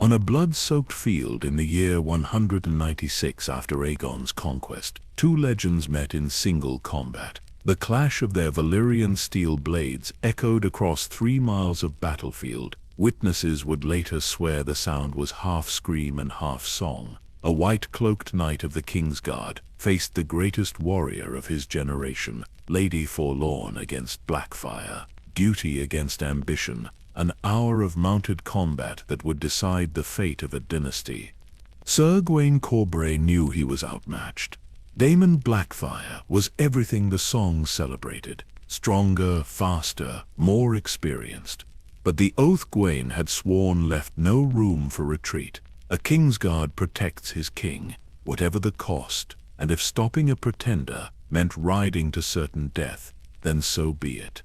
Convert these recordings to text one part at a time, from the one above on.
On a blood-soaked field in the year 196 after Aegon's conquest, two legends met in single combat. The clash of their Valyrian steel blades echoed across 3 miles of battlefield. Witnesses would later swear the sound was half scream and half song. A white-cloaked knight of the Kingsguard faced the greatest warrior of his generation, Lady Forlorn against Blackfire, duty against ambition, an hour of mounted combat that would decide the fate of a dynasty. Sir Gwayne Corbray knew he was outmatched. Daemon Blackfire was everything the song celebrated, stronger, faster, more experienced. But the oath Gwayne had sworn left no room for retreat. A Kingsguard protects his king, whatever the cost, and if stopping a pretender meant riding to certain death, then so be it.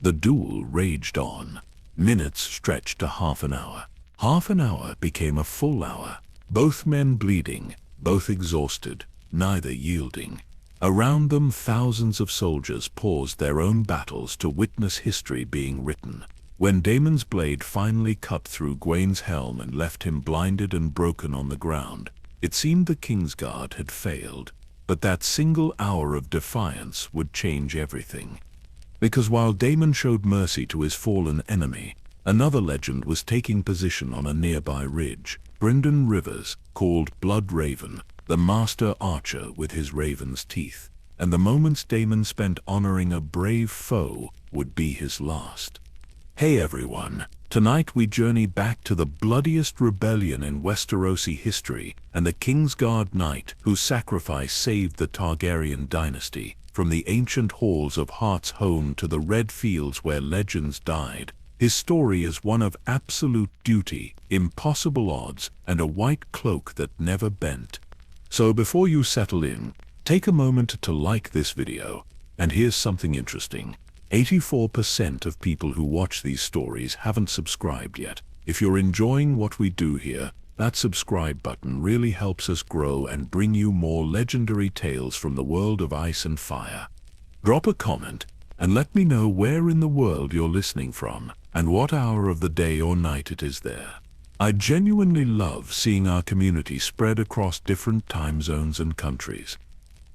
The duel raged on. Minutes stretched to half an hour. Half an hour became a full hour. Both men bleeding, both exhausted, neither yielding. Around them thousands of soldiers paused their own battles to witness history being written. When Daemon's blade finally cut through Gwayne's helm and left him blinded and broken on the ground, it seemed the Kingsguard had failed. But that single hour of defiance would change everything. Because while Daemon showed mercy to his fallen enemy, another legend was taking position on a nearby ridge. Brynden Rivers, called Blood Raven, the master archer with his raven's teeth, and the moments Daemon spent honoring a brave foe would be his last. Hey everyone, tonight we journey back to the bloodiest rebellion in Westerosi history and the Kingsguard knight whose sacrifice saved the Targaryen dynasty. From the ancient halls of Heart's home to the red fields where legends died, his story is one of absolute duty, impossible odds, and a white cloak that never bent. So before you settle in, take a moment to like this video. And here's something interesting. 84% of people who watch these stories haven't subscribed yet. If you're enjoying what we do here, that subscribe button really helps us grow and bring you more legendary tales from the world of ice and fire. Drop a comment and let me know where in the world you're listening from and what hour of the day or night it is there. I genuinely love seeing our community spread across different time zones and countries.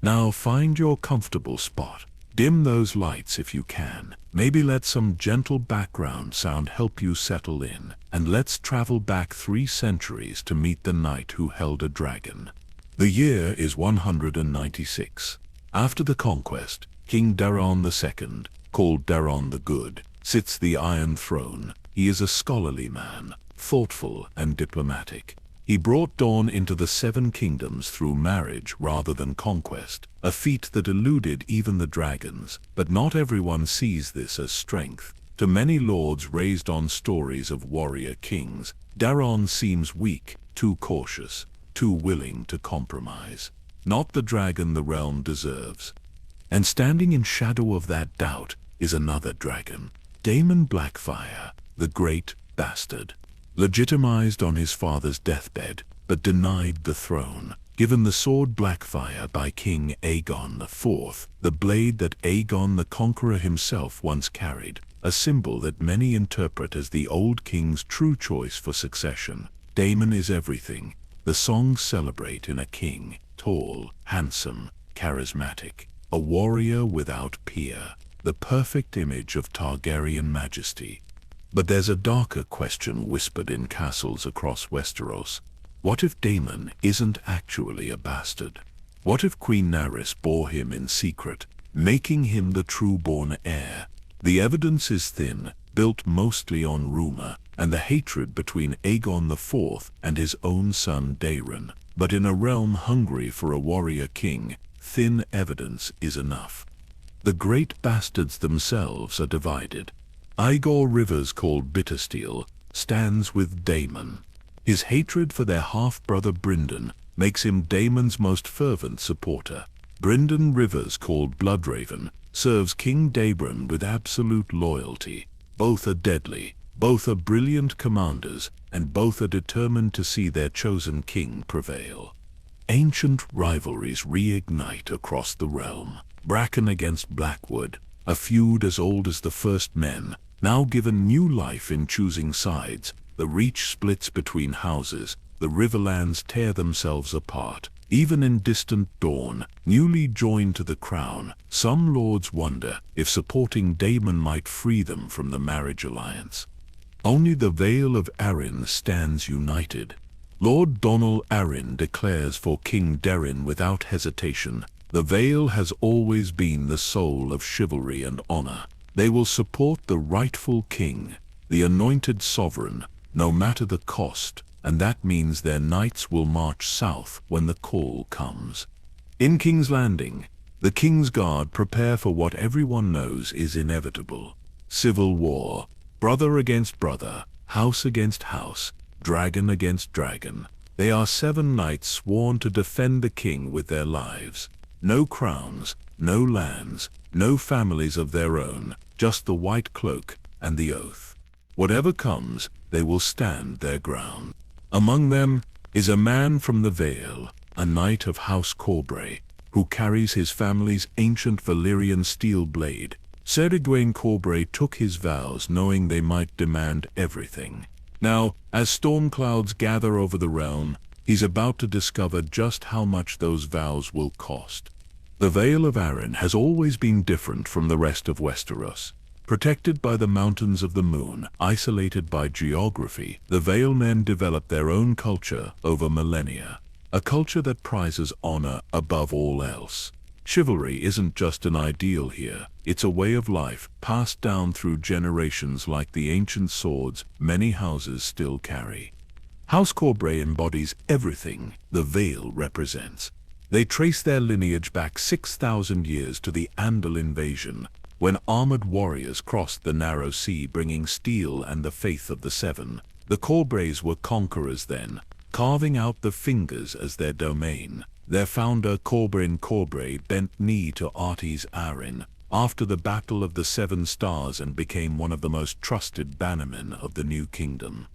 Now find your comfortable spot. Dim those lights if you can. Maybe let some gentle background sound help you settle in. And let's travel back 3 centuries to meet the knight who held a dragon. The year is 196. After the conquest, King Daeron II, called Daeron the Good, sits the Iron Throne. He is a scholarly man, thoughtful and diplomatic. He brought Dawn into the 7 kingdoms through marriage rather than conquest, a feat that eluded even the dragons. But not everyone sees this as strength. To many lords raised on stories of warrior kings, Daeron seems weak, too cautious, too willing to compromise. Not the dragon the realm deserves. And standing in shadow of that doubt is another dragon, Daemon Blackfire, the great bastard. Legitimized on his father's deathbed, but denied the throne. Given the sword Blackfire by King Aegon IV, the blade that Aegon the Conqueror himself once carried, a symbol that many interpret as the old king's true choice for succession. Daemon is everything the songs celebrate in a king: tall, handsome, charismatic, a warrior without peer, the perfect image of Targaryen majesty. But there's a darker question whispered in castles across Westeros. What if Daemon isn't actually a bastard? What if Queen Nerys bore him in secret, making him the true-born heir? The evidence is thin, built mostly on rumor, and the hatred between Aegon IV and his own son Daeron. But in a realm hungry for a warrior king, thin evidence is enough. The great bastards themselves are divided. Igor Rivers, called Bittersteel, stands with Daemon. His hatred for their half-brother Brynden makes him Daemon's most fervent supporter. Brynden Rivers, called Bloodraven, serves King Daeron with absolute loyalty. Both are deadly, both are brilliant commanders, and both are determined to see their chosen king prevail. Ancient rivalries reignite across the realm. Bracken against Blackwood, a feud as old as the first men, now given new life in choosing sides. the reach splits between houses, the riverlands tear themselves apart. Even in distant dawn, newly joined to the crown, some lords wonder if supporting Daemon might free them from the marriage alliance. Only the Vale of Arryn stands united. Lord Donal Arryn declares for King Daeron without hesitation, the Vale has always been the soul of chivalry and honor. They will support the rightful king, the anointed sovereign, no matter the cost, and that means their knights will march south when the call comes. In King's Landing, the King's Guard prepare for what everyone knows is inevitable. Civil war, brother against brother, house against house, dragon against dragon. They are 7 knights sworn to defend the king with their lives. No crowns, no lands, no families of their own, just the white cloak and the oath. Whatever comes, they will stand their ground. Among them is a man from the Vale, a knight of House Corbray, who carries his family's ancient Valyrian steel blade. Sir Gwayne Corbray took his vows knowing they might demand everything. Now, as storm clouds gather over the realm, he's about to discover just how much those vows will cost. The Vale of Arryn has always been different from the rest of Westeros. Protected by the Mountains of the Moon, isolated by geography, the Vale men developed their own culture over millennia. A culture that prizes honor above all else. Chivalry isn't just an ideal here, it's a way of life passed down through generations like the ancient swords many houses still carry. House Corbray embodies everything the Vale represents. They trace their lineage back 6,000 years to the Andal invasion, when armored warriors crossed the narrow sea bringing steel and the faith of the Seven. The Corbrays were conquerors then, carving out the fingers as their domain. Their founder Corbray Corbray bent knee to Artys Arryn after the Battle of the Seven Stars and became one of the most trusted bannermen of the new kingdom.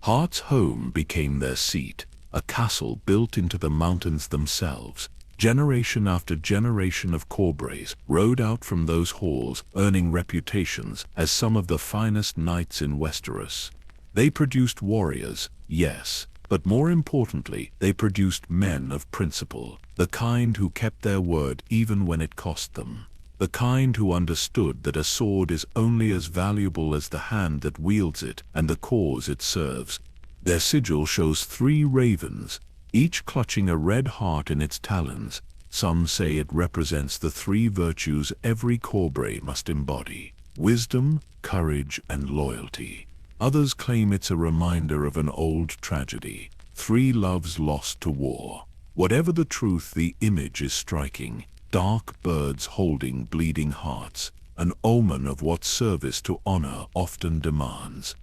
Heart's home became their seat, a castle built into the mountains themselves. Generation after generation of Corbrays rode out from those halls, earning reputations as some of the finest knights in Westeros. They produced warriors, yes, but more importantly, they produced men of principle, the kind who kept their word even when it cost them, the kind who understood that a sword is only as valuable as the hand that wields it and the cause it serves. Their sigil shows 3 ravens, each clutching a red heart in its talons. Some say it represents the 3 virtues every Corbray must embody: wisdom, courage, and loyalty. Others claim it's a reminder of an old tragedy, 3 loves lost to war. Whatever the truth, the image is striking. Dark birds holding bleeding hearts, an omen of what service to honor often demands.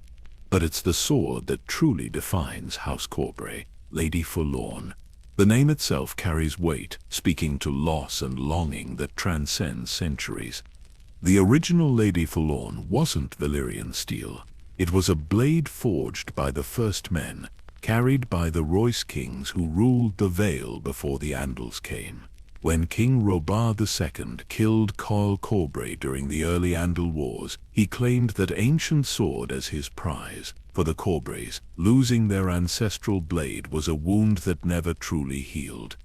But it's the sword that truly defines House Corbray. Lady Forlorn. The name itself carries weight, speaking to loss and longing that transcends centuries. The original Lady Forlorn wasn't Valyrian steel. It was a blade forged by the first men, carried by the Royce kings who ruled the Vale before the Andals came. When King Robert II killed Coil Corbray during the early Andal Wars, he claimed that ancient sword as his prize. For the Corbrays, losing their ancestral blade was a wound that never truly healed.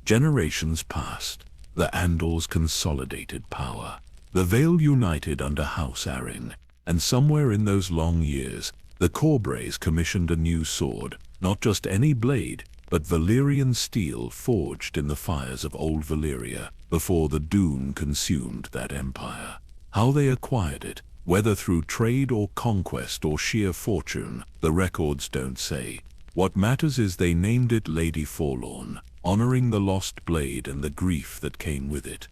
Generations passed. The Andals consolidated power. The Vale united under House Arryn, and somewhere in those long years, the Corbrays commissioned a new sword, not just any blade, but Valyrian steel forged in the fires of old Valyria before the Dune consumed that empire. How they acquired it, whether through trade or conquest or sheer fortune, the records don't say. What matters is they named it Lady Forlorn, honoring the lost blade and the grief that came with it.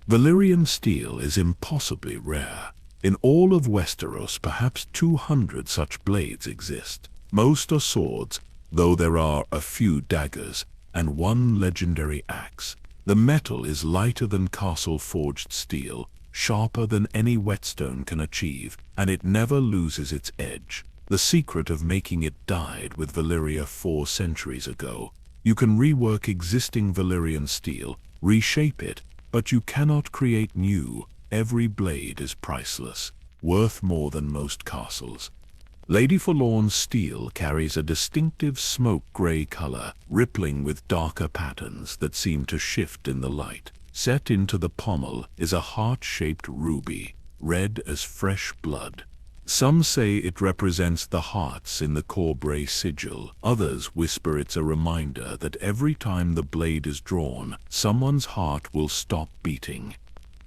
Valyrian steel is impossibly rare. In all of Westeros, perhaps 200 such blades exist. Most are swords, though there are a few daggers and 1 legendary axe. The metal is lighter than castle-forged steel, sharper than any whetstone can achieve, and it never loses its edge. The secret of making it died with Valyria 4 centuries ago. You can rework existing Valyrian steel, reshape it, but you cannot create new. Every blade is priceless, worth more than most castles. Lady Forlorn's steel carries a distinctive smoke-gray color, rippling with darker patterns that seem to shift in the light. Set into the pommel is a heart-shaped ruby, red as fresh blood. Some say it represents the hearts in the Corbray sigil. Others whisper it's a reminder that every time the blade is drawn, someone's heart will stop beating.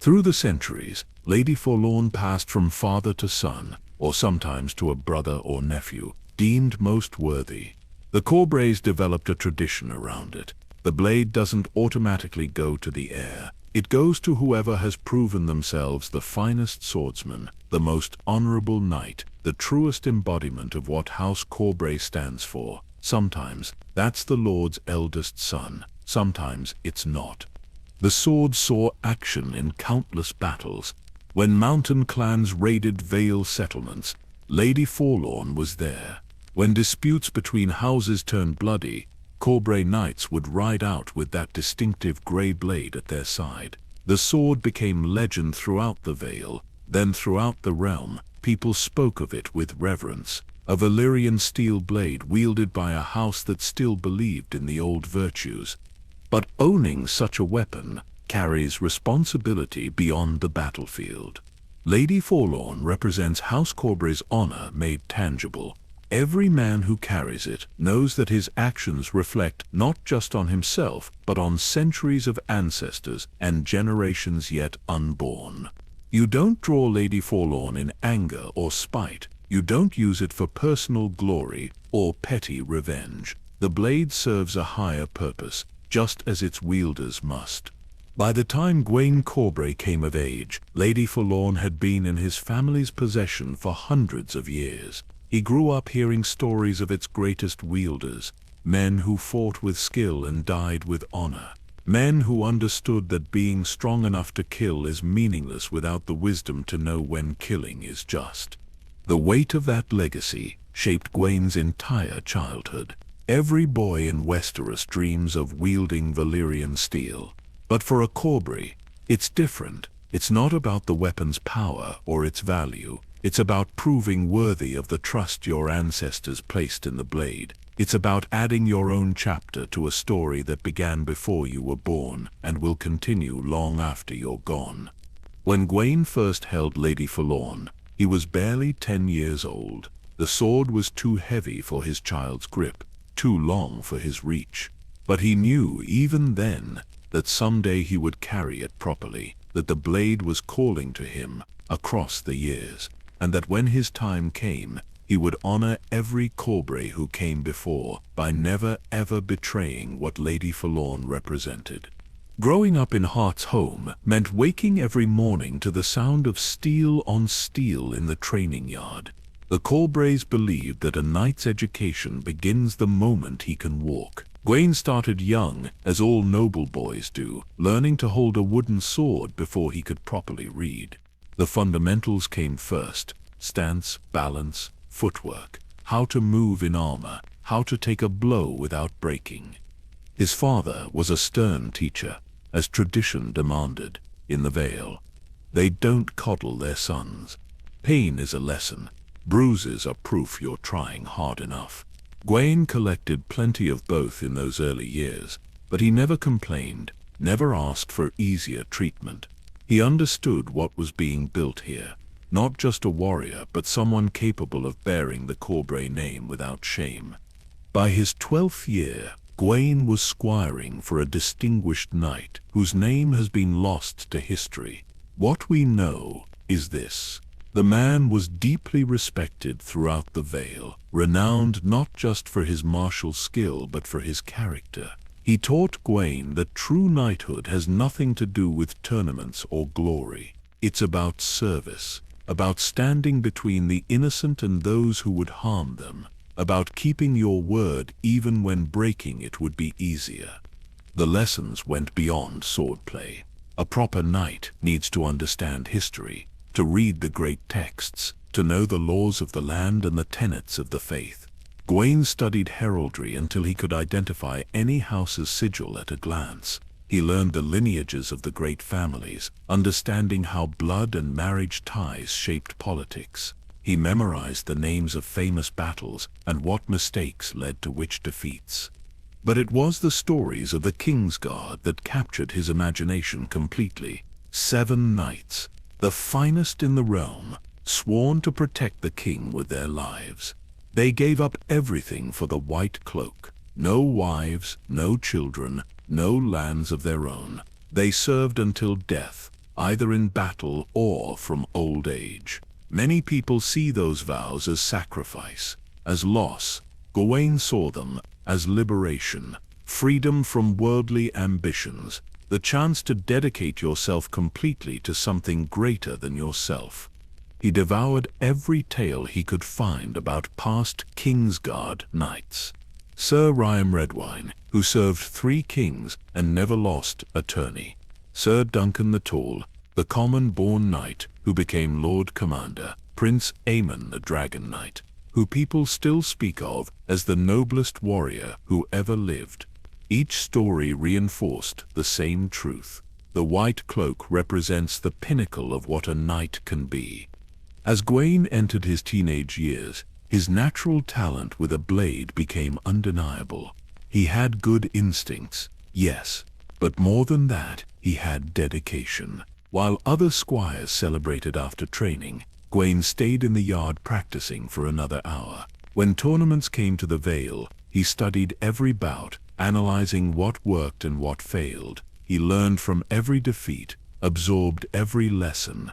Through the centuries, Lady Forlorn passed from father to son, or sometimes to a brother or nephew, deemed most worthy. The Corbrays developed a tradition around it. The blade doesn't automatically go to the heir. It goes to whoever has proven themselves the finest swordsman, the most honorable knight, the truest embodiment of what House Corbray stands for. Sometimes that's the Lord's eldest son, sometimes it's not. The sword saw action in countless battles. When mountain clans raided Vale settlements, Lady Forlorn was there. When disputes between houses turned bloody, Corbray knights would ride out with that distinctive grey blade at their side. The sword became legend throughout the Vale, then throughout the realm. People spoke of it with reverence. A Valyrian steel blade wielded by a house that still believed in the old virtues. But owning such a weapon carries responsibility beyond the battlefield. Lady Forlorn represents House Corbray's honor made tangible. Every man who carries it knows that his actions reflect not just on himself, but on centuries of ancestors and generations yet unborn. You don't draw Lady Forlorn in anger or spite. You don't use it for personal glory or petty revenge. The blade serves a higher purpose, just as its wielders must. By the time Gwayne Corbray came of age, Lady Forlorn had been in his family's possession for hundreds of years. He grew up hearing stories of its greatest wielders, men who fought with skill and died with honor, men who understood that being strong enough to kill is meaningless without the wisdom to know when killing is just. The weight of that legacy shaped Gwayne's entire childhood. Every boy in Westeros dreams of wielding Valyrian steel. But for a Corbray, it's different. It's not about the weapon's power or its value. It's about proving worthy of the trust your ancestors placed in the blade. It's about adding your own chapter to a story that began before you were born and will continue long after you're gone. When Gwayne first held Lady Forlorn, he was barely 10 years old. The sword was too heavy for his child's grip, too long for his reach. But he knew even then that someday he would carry it properly, that the blade was calling to him across the years, and that when his time came, he would honor every Corbray who came before by never ever betraying what Lady Forlorn represented. Growing up in Hart's home meant waking every morning to the sound of steel on steel in the training yard. The Corbrays believed that a knight's education begins the moment he can walk. Gwayne started young, as all noble boys do, learning to hold a wooden sword before he could properly read. The fundamentals came first: stance, balance, footwork, how to move in armor, how to take a blow without breaking. His father was a stern teacher, as tradition demanded. In the Vale, they don't coddle their sons. Pain is a lesson. Bruises are proof you're trying hard enough. Gwayne collected plenty of both in those early years, but he never complained, never asked for easier treatment. He understood what was being built here. Not just a warrior, but someone capable of bearing the Corbray name without shame. By his 12th year, Gwayne was squiring for a distinguished knight whose name has been lost to history. What we know is this: the man was deeply respected throughout the Vale, renowned not just for his martial skill but for his character. He taught Gwayne that true knighthood has nothing to do with tournaments or glory. It's about service, about standing between the innocent and those who would harm them, about keeping your word even when breaking it would be easier. The lessons went beyond swordplay. A proper knight needs to understand history, to read the great texts, to know the laws of the land and the tenets of the faith. Gwayne studied heraldry until he could identify any house's sigil at a glance. He learned the lineages of the great families, understanding how blood and marriage ties shaped politics. He memorized the names of famous battles and what mistakes led to which defeats. But it was the stories of the King's Guard that captured his imagination completely. 7 knights, the finest in the realm, sworn to protect the king with their lives. They gave up everything for the white cloak. No wives, no children, no lands of their own. They served until death, either in battle or from old age. Many people see those vows as sacrifice, as loss. Gwayne saw them as liberation, freedom from worldly ambitions, the chance to dedicate yourself completely to something greater than yourself. He devoured every tale he could find about past Kingsguard knights. Sir Ryan Redwine, who served 3 kings and never lost a tourney. Sir Duncan the Tall, the common-born knight who became Lord Commander. Prince Aemon the Dragon Knight, who people still speak of as the noblest warrior who ever lived. Each story reinforced the same truth. The white cloak represents the pinnacle of what a knight can be. As Gwayne entered his teenage years, his natural talent with a blade became undeniable. He had good instincts, yes, but more than that, he had dedication. While other squires celebrated after training, Gwayne stayed in the yard practicing for another hour. When tournaments came to the Vale, he studied every bout, analyzing what worked and what failed. He learned from every defeat, absorbed every lesson.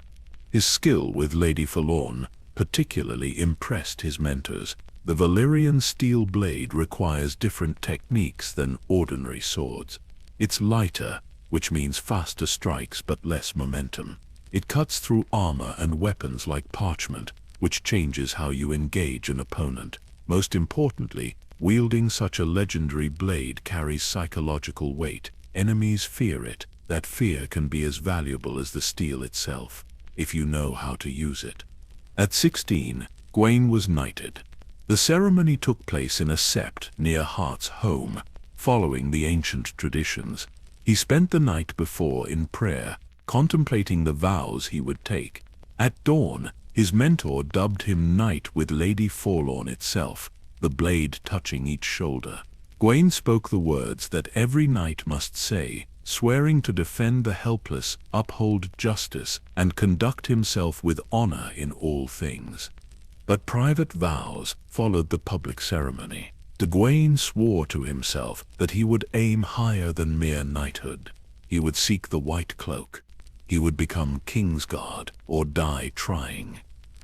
His skill with Lady Forlorn particularly impressed his mentors. The Valyrian steel blade requires different techniques than ordinary swords. It's lighter, which means faster strikes but less momentum. It cuts through armor and weapons like parchment, which changes how you engage an opponent. Most importantly, wielding such a legendary blade carries psychological weight. Enemies fear it. That fear can be as valuable as the steel itself, if you know how to use it. At 16, Gwayne was knighted. The ceremony took place in a sept near Hart's home, following the ancient traditions. He spent the night before in prayer, contemplating the vows he would take. At dawn, his mentor dubbed him knight with Lady Forlorn itself, the blade touching each shoulder. Gwayne spoke the words that every knight must say, swearing to defend the helpless, uphold justice, and conduct himself with honor in all things. But private vows followed the public ceremony. Gwayne swore to himself that he would aim higher than mere knighthood. He would seek the white cloak. He would become Kingsguard or die trying.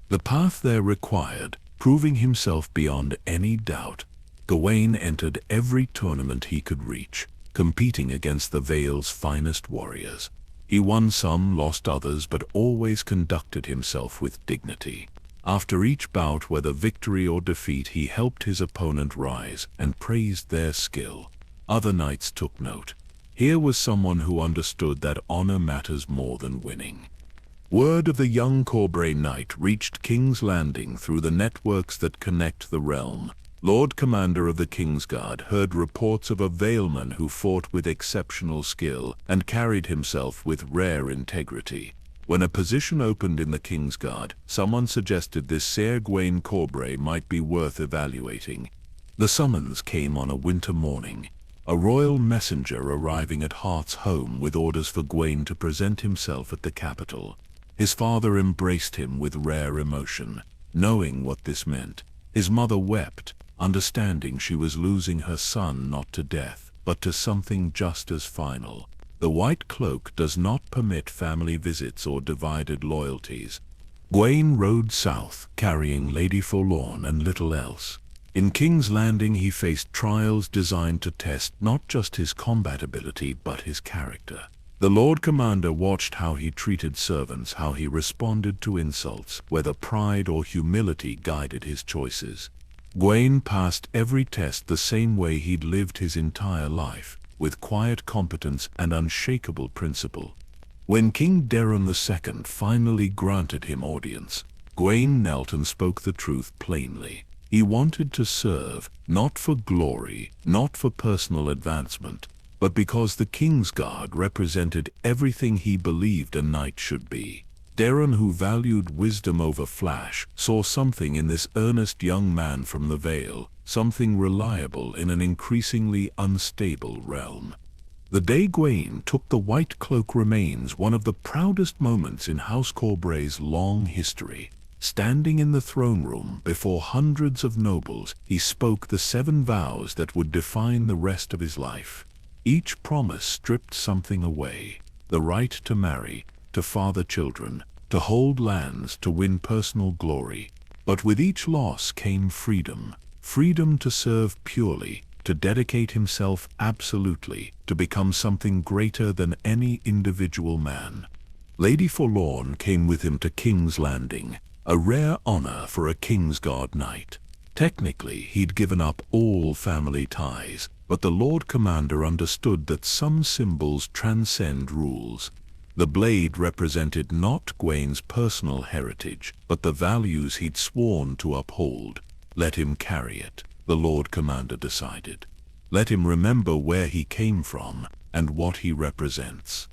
The path there required, proving himself beyond any doubt. Gwayne entered every tournament he could reach, competing against the Vale's finest warriors. He won some, lost others, but always conducted himself with dignity. After each bout, whether victory or defeat, he helped his opponent rise and praised their skill. Other knights took note. Here was someone who understood that honor matters more than winning. Word of the young Corbray knight reached King's Landing through the networks that connect the realm. Lord Commander of the Kingsguard heard reports of a Valeman who fought with exceptional skill and carried himself with rare integrity. When a position opened in the Kingsguard, someone suggested this Sir Gwayne Corbray might be worth evaluating. The summons came on a winter morning, a royal messenger arriving at Hart's home with orders for Gwayne to present himself at the capital. His father embraced him with rare emotion, knowing what this meant. His mother wept, understanding she was losing her son not to death, but to something just as final. The white cloak does not permit family visits or divided loyalties. Gwayne rode south, carrying Lady Forlorn and little else. In King's Landing he faced trials designed to test not just his combat ability but his character. The Lord Commander watched how he treated servants, how he responded to insults, whether pride or humility guided his choices. Gwayne passed every test the same way he'd lived his entire life, with quiet competence and unshakable principle. When King Daron II finally granted him audience, Gwayne knelt and spoke the truth plainly. He wanted to serve, not for glory, not for personal advancement, but because the Kingsguard represented everything he believed a knight should be. Daron, who valued wisdom over flash, saw something in this earnest young man from the Vale, something reliable in an increasingly unstable realm. The day Gwayne took the white cloak remains one of the proudest moments in House Corbray's long history. Standing in the throne room before hundreds of nobles, he spoke the 7 vows that would define the rest of his life. Each promise stripped something away: the right to marry, to father children, to hold lands, to win personal glory. But with each loss came freedom. Freedom to serve purely, to dedicate himself absolutely, to become something greater than any individual man. Lady Forlorn came with him to King's Landing, a rare honor for a Kingsguard knight. Technically, he'd given up all family ties, but the Lord Commander understood that some symbols transcend rules. The blade represented not Gwayne's personal heritage, but the values he'd sworn to uphold. Let him carry it, the Lord Commander decided. Let him remember where he came from and what he represents.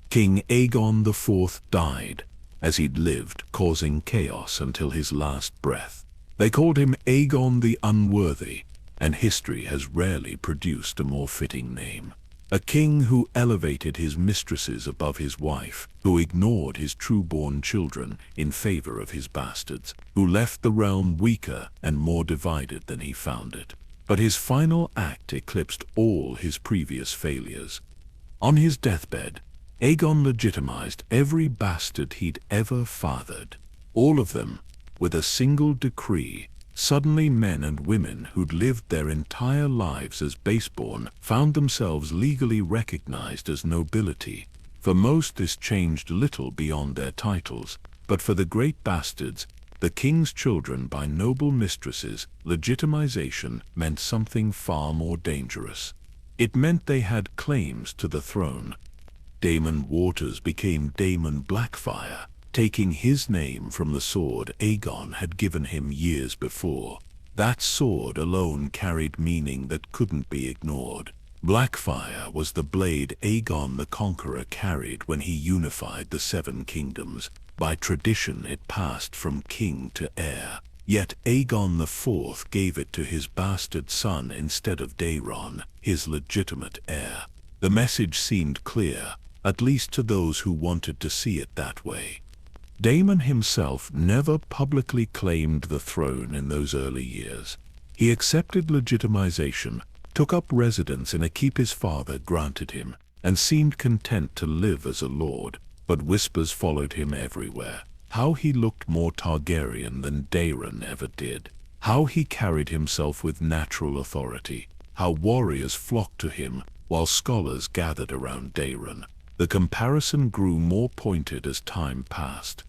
King Aegon IV died, as he'd lived, causing chaos until his last breath. They called him Aegon the Unworthy, and history has rarely produced a more fitting name. A king who elevated his mistresses above his wife, who ignored his true-born children in favor of his bastards, who left the realm weaker and more divided than he found it. But his final act eclipsed all his previous failures. On his deathbed, Aegon legitimized every bastard he'd ever fathered. All of them, with a single decree. Suddenly men and women who'd lived their entire lives as baseborn found themselves legally recognized as nobility. For most this changed little beyond their titles, but for the great bastards, the king's children by noble mistresses, legitimization meant something far more dangerous. It meant they had claims to the throne. Daemon Waters became Daemon Blackfire, taking his name from the sword Aegon had given him years before. That sword alone carried meaning that couldn't be ignored. Blackfire was the blade Aegon the Conqueror carried when he unified the 7 kingdoms. By tradition it passed from king to heir. Yet Aegon IV gave it to his bastard son instead of Daron, his legitimate heir. The message seemed clear, at least to those who wanted to see it that way. Daemon himself never publicly claimed the throne in those early years. He accepted legitimization, took up residence in a keep his father granted him, and seemed content to live as a lord. But whispers followed him everywhere. How he looked more Targaryen than Daron ever did. How he carried himself with natural authority. How warriors flocked to him, while scholars gathered around Daron. The comparison grew more pointed as time passed.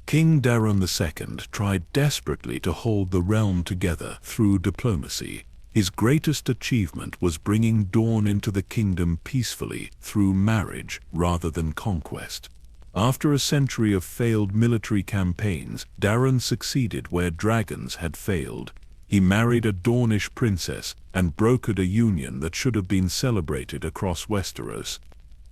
King Daron II tried desperately to hold the realm together through diplomacy. His greatest achievement was bringing Dawn into the kingdom peacefully through marriage rather than conquest. After a century of failed military campaigns, Daron succeeded where dragons had failed. He married a Dornish princess and brokered a union that should have been celebrated across Westeros.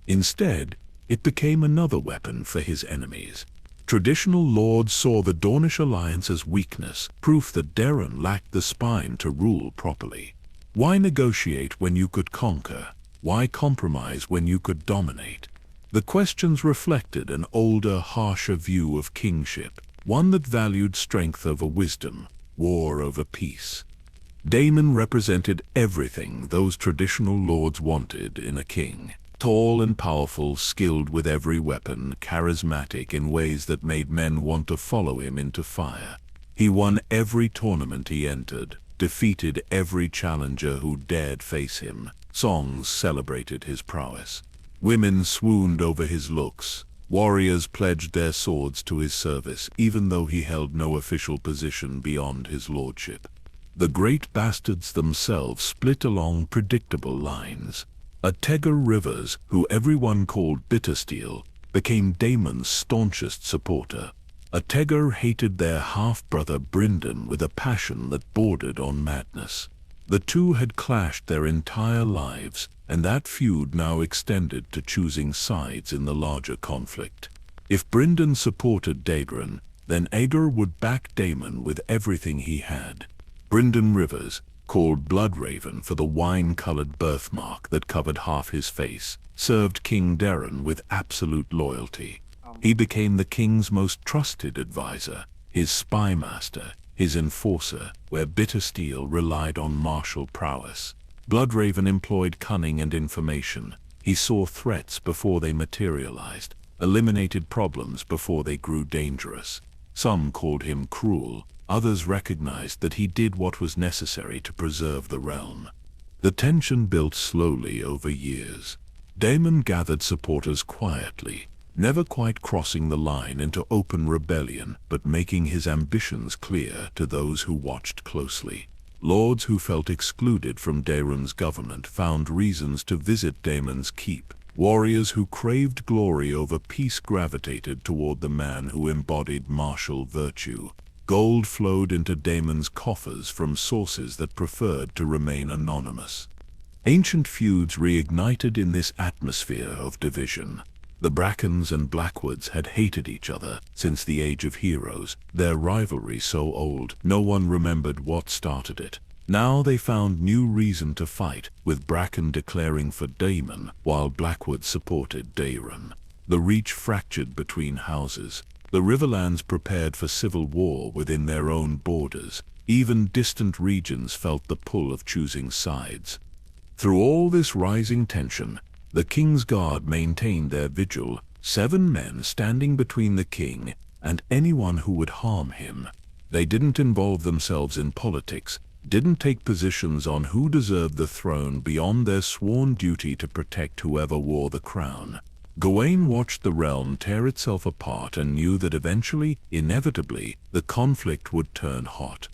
Instead, it became another weapon for his enemies. Traditional lords saw the Dornish alliance as weakness, proof that Daron lacked the spine to rule properly. Why negotiate when you could conquer? Why compromise when you could dominate? The questions reflected an older, harsher view of kingship, one that valued strength over wisdom, war over peace. Daemon represented everything those traditional lords wanted in a king. Tall and powerful, skilled with every weapon, charismatic in ways that made men want to follow him into fire. He won every tournament he entered, defeated every challenger who dared face him. Songs celebrated his prowess. Women swooned over his looks. Warriors pledged their swords to his service, even though he held no official position beyond his lordship. The great bastards themselves split along predictable lines. Ategar Rivers, who everyone called Bittersteel, became Daemon's staunchest supporter. Ategar hated their half-brother Brynden with a passion that bordered on madness. The two had clashed their entire lives, and that feud now extended to choosing sides in the larger conflict. If Brynden supported Daedran, then Aegur would back Daemon with everything he had. Brynden Rivers, called Bloodraven for the wine-colored birthmark that covered half his face, served King Daeron with absolute loyalty. He became the king's most trusted advisor, his spy master, his enforcer, where Bittersteel relied on martial prowess. Bloodraven employed cunning and information. He saw threats before they materialized, eliminated problems before they grew dangerous. Some called him cruel, others recognized that he did what was necessary to preserve the realm. The tension built slowly over years. Daemon gathered supporters quietly, never quite crossing the line into open rebellion, but making his ambitions clear to those who watched closely. Lords who felt excluded from Daeron's government found reasons to visit Daemon's keep. Warriors who craved glory over peace gravitated toward the man who embodied martial virtue. Gold flowed into Daemon's coffers from sources that preferred to remain anonymous. Ancient feuds reignited in this atmosphere of division. The Brackens and Blackwoods had hated each other since the Age of Heroes, their rivalry so old no one remembered what started it. Now they found new reason to fight, with Bracken declaring for Daemon while Blackwood supported Daeron. The Reach fractured between houses. The Riverlands prepared for civil war within their own borders. Even distant regions felt the pull of choosing sides. Through all this rising tension, the King's Guard maintained their vigil, 7 men standing between the king and anyone who would harm him. They didn't involve themselves in politics, didn't take positions on who deserved the throne beyond their sworn duty to protect whoever wore the crown. Gwayne watched the realm tear itself apart and knew that eventually, inevitably, the conflict would turn hot.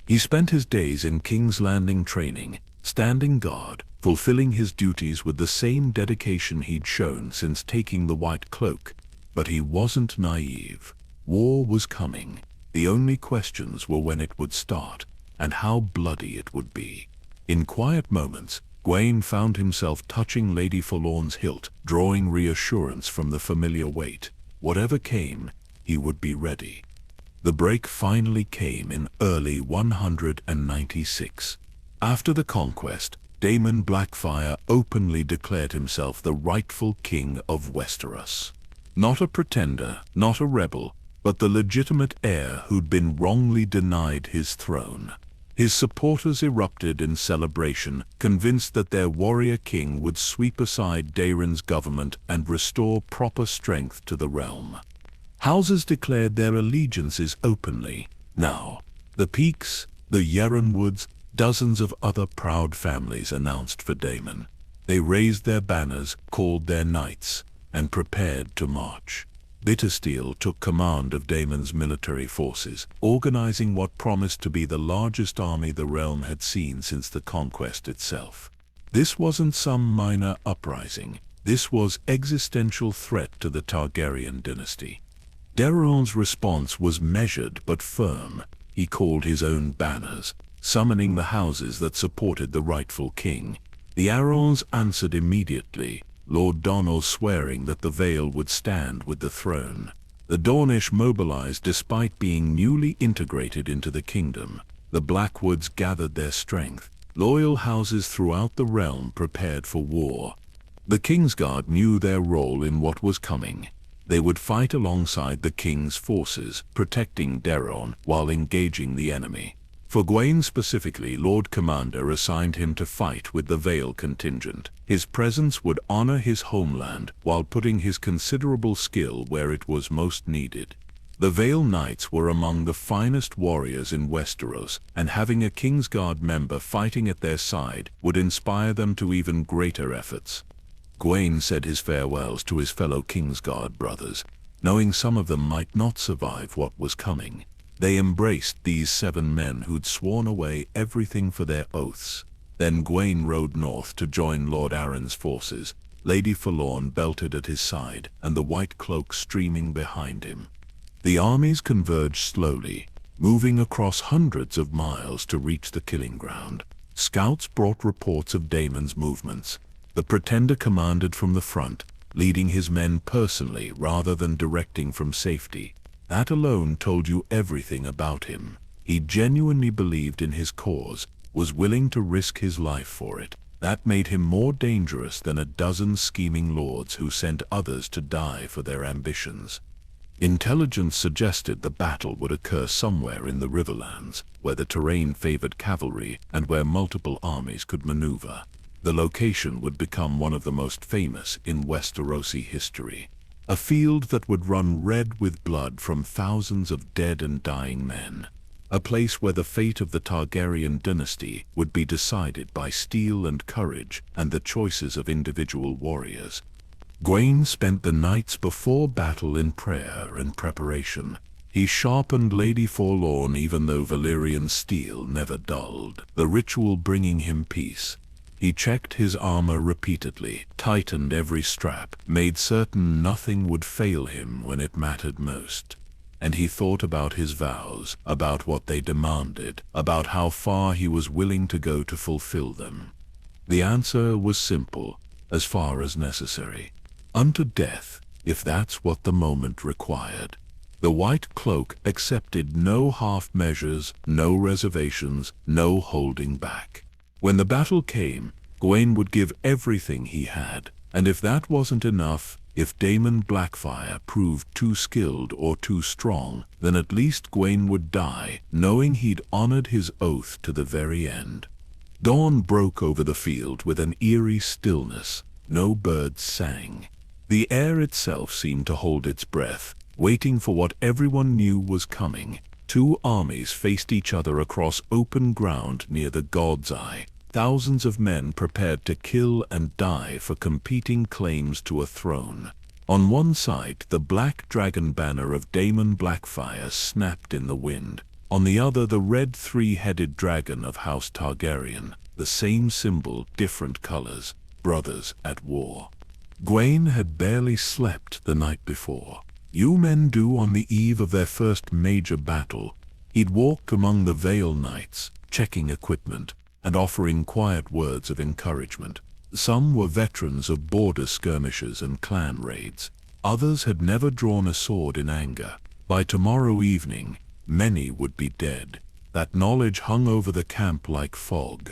He spent his days in King's Landing training, standing guard, fulfilling his duties with the same dedication he'd shown since taking the White Cloak. But he wasn't naive. War was coming. The only questions were when it would start, and how bloody it would be. In quiet moments, Gwayne found himself touching Lady Forlorn's hilt, drawing reassurance from the familiar weight. Whatever came, he would be ready. The break finally came in early 196. After the conquest, Daemon Blackfire openly declared himself the rightful king of Westeros. Not a pretender, not a rebel, but the legitimate heir who'd been wrongly denied his throne. His supporters erupted in celebration, convinced that their warrior king would sweep aside Daeron's government and restore proper strength to the realm. Houses declared their allegiances openly. Now, the Peaks, the Yarren Woods, dozens of other proud families announced for Daemon. They raised their banners, called their knights, and prepared to march. Bittersteel took command of Daemon's military forces, organizing what promised to be the largest army the realm had seen since the conquest itself. This wasn't some minor uprising. This was existential threat to the Targaryen dynasty. Daeron's response was measured but firm. He called his own banners, summoning the houses that supported the rightful king. The Arrons answered immediately, Lord Donald swearing that the Vale would stand with the throne. The Dornish mobilized despite being newly integrated into the kingdom. The Blackwoods gathered their strength. Loyal houses throughout the realm prepared for war. The Kingsguard knew their role in what was coming. They would fight alongside the king's forces, protecting Daeron while engaging the enemy. For Gwayne specifically, Lord Commander assigned him to fight with the Vale contingent. His presence would honor his homeland while putting his considerable skill where it was most needed. The Vale Knights were among the finest warriors in Westeros, and having a Kingsguard member fighting at their side would inspire them to even greater efforts. Gwayne said his farewells to his fellow Kingsguard brothers, knowing some of them might not survive what was coming. They embraced these 7 men who'd sworn away everything for their oaths. Then Gwayne rode north to join Lord Arryn's forces, Lady Forlorn belted at his side and the White Cloak streaming behind him. The armies converged slowly, moving across hundreds of miles to reach the killing ground. Scouts brought reports of Daemon's movements. The Pretender commanded from the front, leading his men personally rather than directing from safety. That alone told you everything about him. He genuinely believed in his cause, was willing to risk his life for it. That made him more dangerous than a dozen scheming lords who sent others to die for their ambitions. Intelligence suggested the battle would occur somewhere in the Riverlands, where the terrain favored cavalry and where multiple armies could maneuver. The location would become one of the most famous in Westerosi history. A field that would run red with blood from thousands of dead and dying men. A place where the fate of the Targaryen dynasty would be decided by steel and courage and the choices of individual warriors. Gwayne spent the nights before battle in prayer and preparation. He sharpened Lady Forlorn even though Valyrian steel never dulled, the ritual bringing him peace. He checked his armor repeatedly, tightened every strap, made certain nothing would fail him when it mattered most. And he thought about his vows, about what they demanded, about how far he was willing to go to fulfill them. The answer was simple, as far as necessary. Unto death, if that's what the moment required. The White Cloak accepted no half measures, no reservations, no holding back. When the battle came, Gwayne would give everything he had, and if that wasn't enough, if Daemon Blackfire proved too skilled or too strong, then at least Gwayne would die, knowing he'd honored his oath to the very end. Dawn broke over the field with an eerie stillness. No birds sang. The air itself seemed to hold its breath, waiting for what everyone knew was coming. Two armies faced each other across open ground near the God's Eye. Thousands of men prepared to kill and die for competing claims to a throne. On one side, the black dragon banner of Daemon Blackfire snapped in the wind. On the other, the red three-headed dragon of House Targaryen. The same symbol, different colors. Brothers at war. Gwayne had barely slept the night before. You men do on the eve of their first major battle. He'd walked among the Vale Knights, checking equipment, and offering quiet words of encouragement. Some were veterans of border skirmishes and clan raids. Others had never drawn a sword in anger. By tomorrow evening, many would be dead. That knowledge hung over the camp like fog.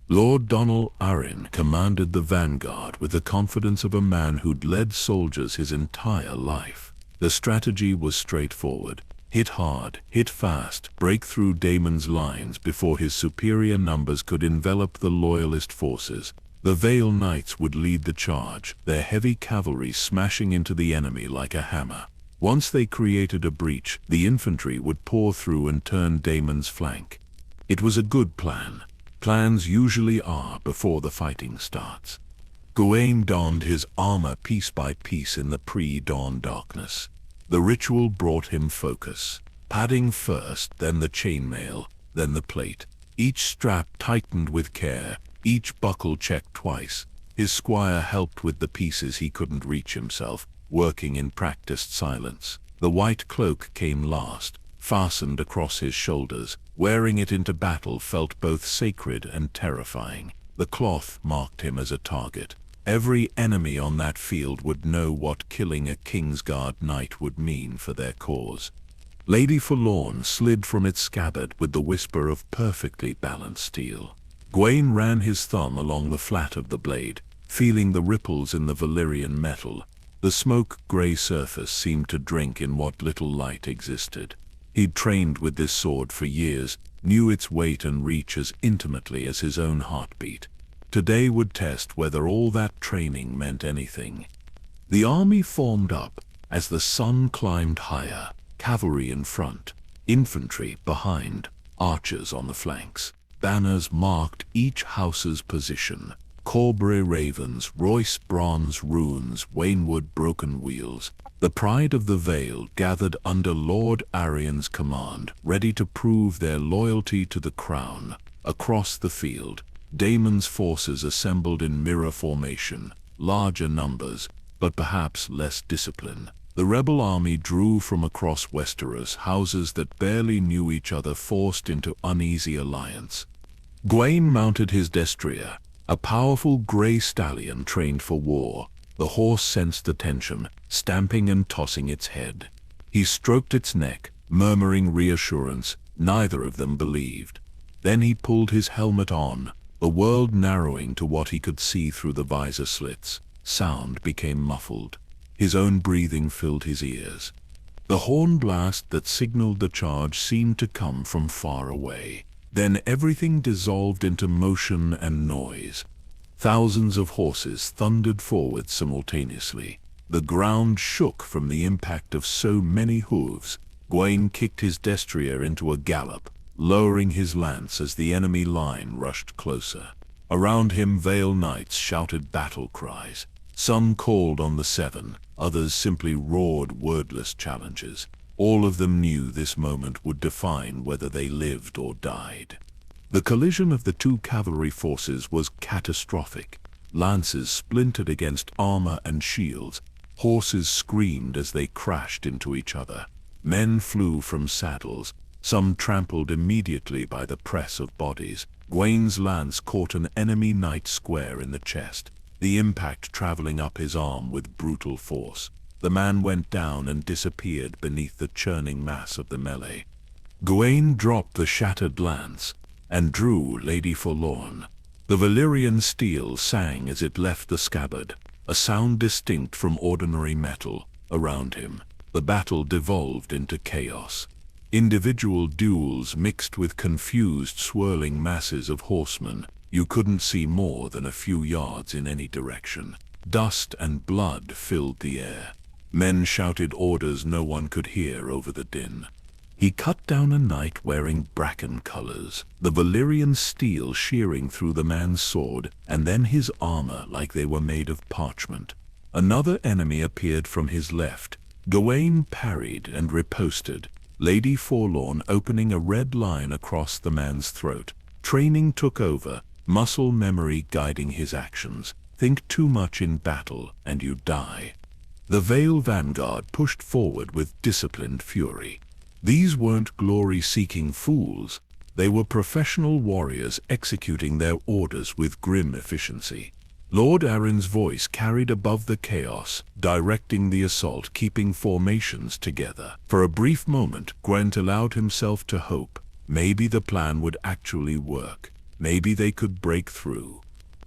Lord Donal Arryn commanded the vanguard with the confidence of a man who'd led soldiers his entire life. The strategy was straightforward. Hit hard, hit fast, break through Daemon's lines before his superior numbers could envelop the loyalist forces. The Vale Knights would lead the charge, their heavy cavalry smashing into the enemy like a hammer. Once they created a breach, the infantry would pour through and turn Daemon's flank. It was a good plan. Plans usually are before the fighting starts. Gwayne donned his armor piece by piece in the pre-dawn darkness. The ritual brought him focus. Padding first, then the chainmail, then the plate. Each strap tightened with care, each buckle checked twice. His squire helped with the pieces he couldn't reach himself, working in practiced silence. The white cloak came last, fastened across his shoulders. Wearing it into battle felt both sacred and terrifying. The cloth marked him as a target. Every enemy on that field would know what killing a Kingsguard knight would mean for their cause. Lady Forlorn slid from its scabbard with the whisper of perfectly balanced steel. Gwayne ran his thumb along the flat of the blade, feeling the ripples in the Valyrian metal. The smoke-gray surface seemed to drink in what little light existed. He'd trained with this sword for years, knew its weight and reach as intimately as his own heartbeat. Today would test whether all that training meant anything. The army formed up as the sun climbed higher, cavalry in front, infantry behind, archers on the flanks. Banners marked each house's position. Corbray ravens, Royce bronze runes, Waynwood broken wheels. The pride of the Vale gathered under Lord Arryn's command, ready to prove their loyalty to the crown. Across the field, Daemon's forces assembled in mirror formation, larger numbers, but perhaps less discipline. The rebel army drew from across Westeros, houses that barely knew each other forced into uneasy alliance. Gwayne mounted his destrier, a powerful grey stallion trained for war. The horse sensed the tension, stamping and tossing its head. He stroked its neck, murmuring reassurance. Neither of them believed. Then he pulled his helmet on, the world narrowing to what he could see through the visor slits. Sound became muffled. His own breathing filled his ears. The horn blast that signaled the charge seemed to come from far away. Then everything dissolved into motion and noise. Thousands of horses thundered forward simultaneously. The ground shook from the impact of so many hooves. Gwayne kicked his destrier into a gallop, lowering his lance as the enemy line rushed closer. Around him, Vale knights shouted battle cries. Some called on the Seven, others simply roared wordless challenges. All of them knew this moment would define whether they lived or died. The collision of the two cavalry forces was catastrophic. Lances splintered against armor and shields. Horses screamed as they crashed into each other. Men flew from saddles, some trampled immediately by the press of bodies. Gwayne's lance caught an enemy knight square in the chest, the impact traveling up his arm with brutal force. The man went down and disappeared beneath the churning mass of the melee. Gwayne dropped the shattered lance and drew Lady Forlorn. The Valyrian steel sang as it left the scabbard, a sound distinct from ordinary metal. Around him, the battle devolved into chaos. Individual duels mixed with confused, swirling masses of horsemen. You couldn't see more than a few yards in any direction. Dust and blood filled the air. Men shouted orders no one could hear over the din. He cut down a knight wearing bracken colors, the Valyrian steel shearing through the man's sword, and then his armor like they were made of parchment. Another enemy appeared from his left. Gwayne parried and riposted, Lady Forlorn opening a red line across the man's throat. Training took over, muscle memory guiding his actions. Think too much in battle and you die. The Vale vanguard pushed forward with disciplined fury. These weren't glory-seeking fools. They were professional warriors executing their orders with grim efficiency. Lord Arryn's voice carried above the chaos, directing the assault, keeping formations together. For a brief moment, Gwent allowed himself to hope. Maybe the plan would actually work. Maybe they could break through.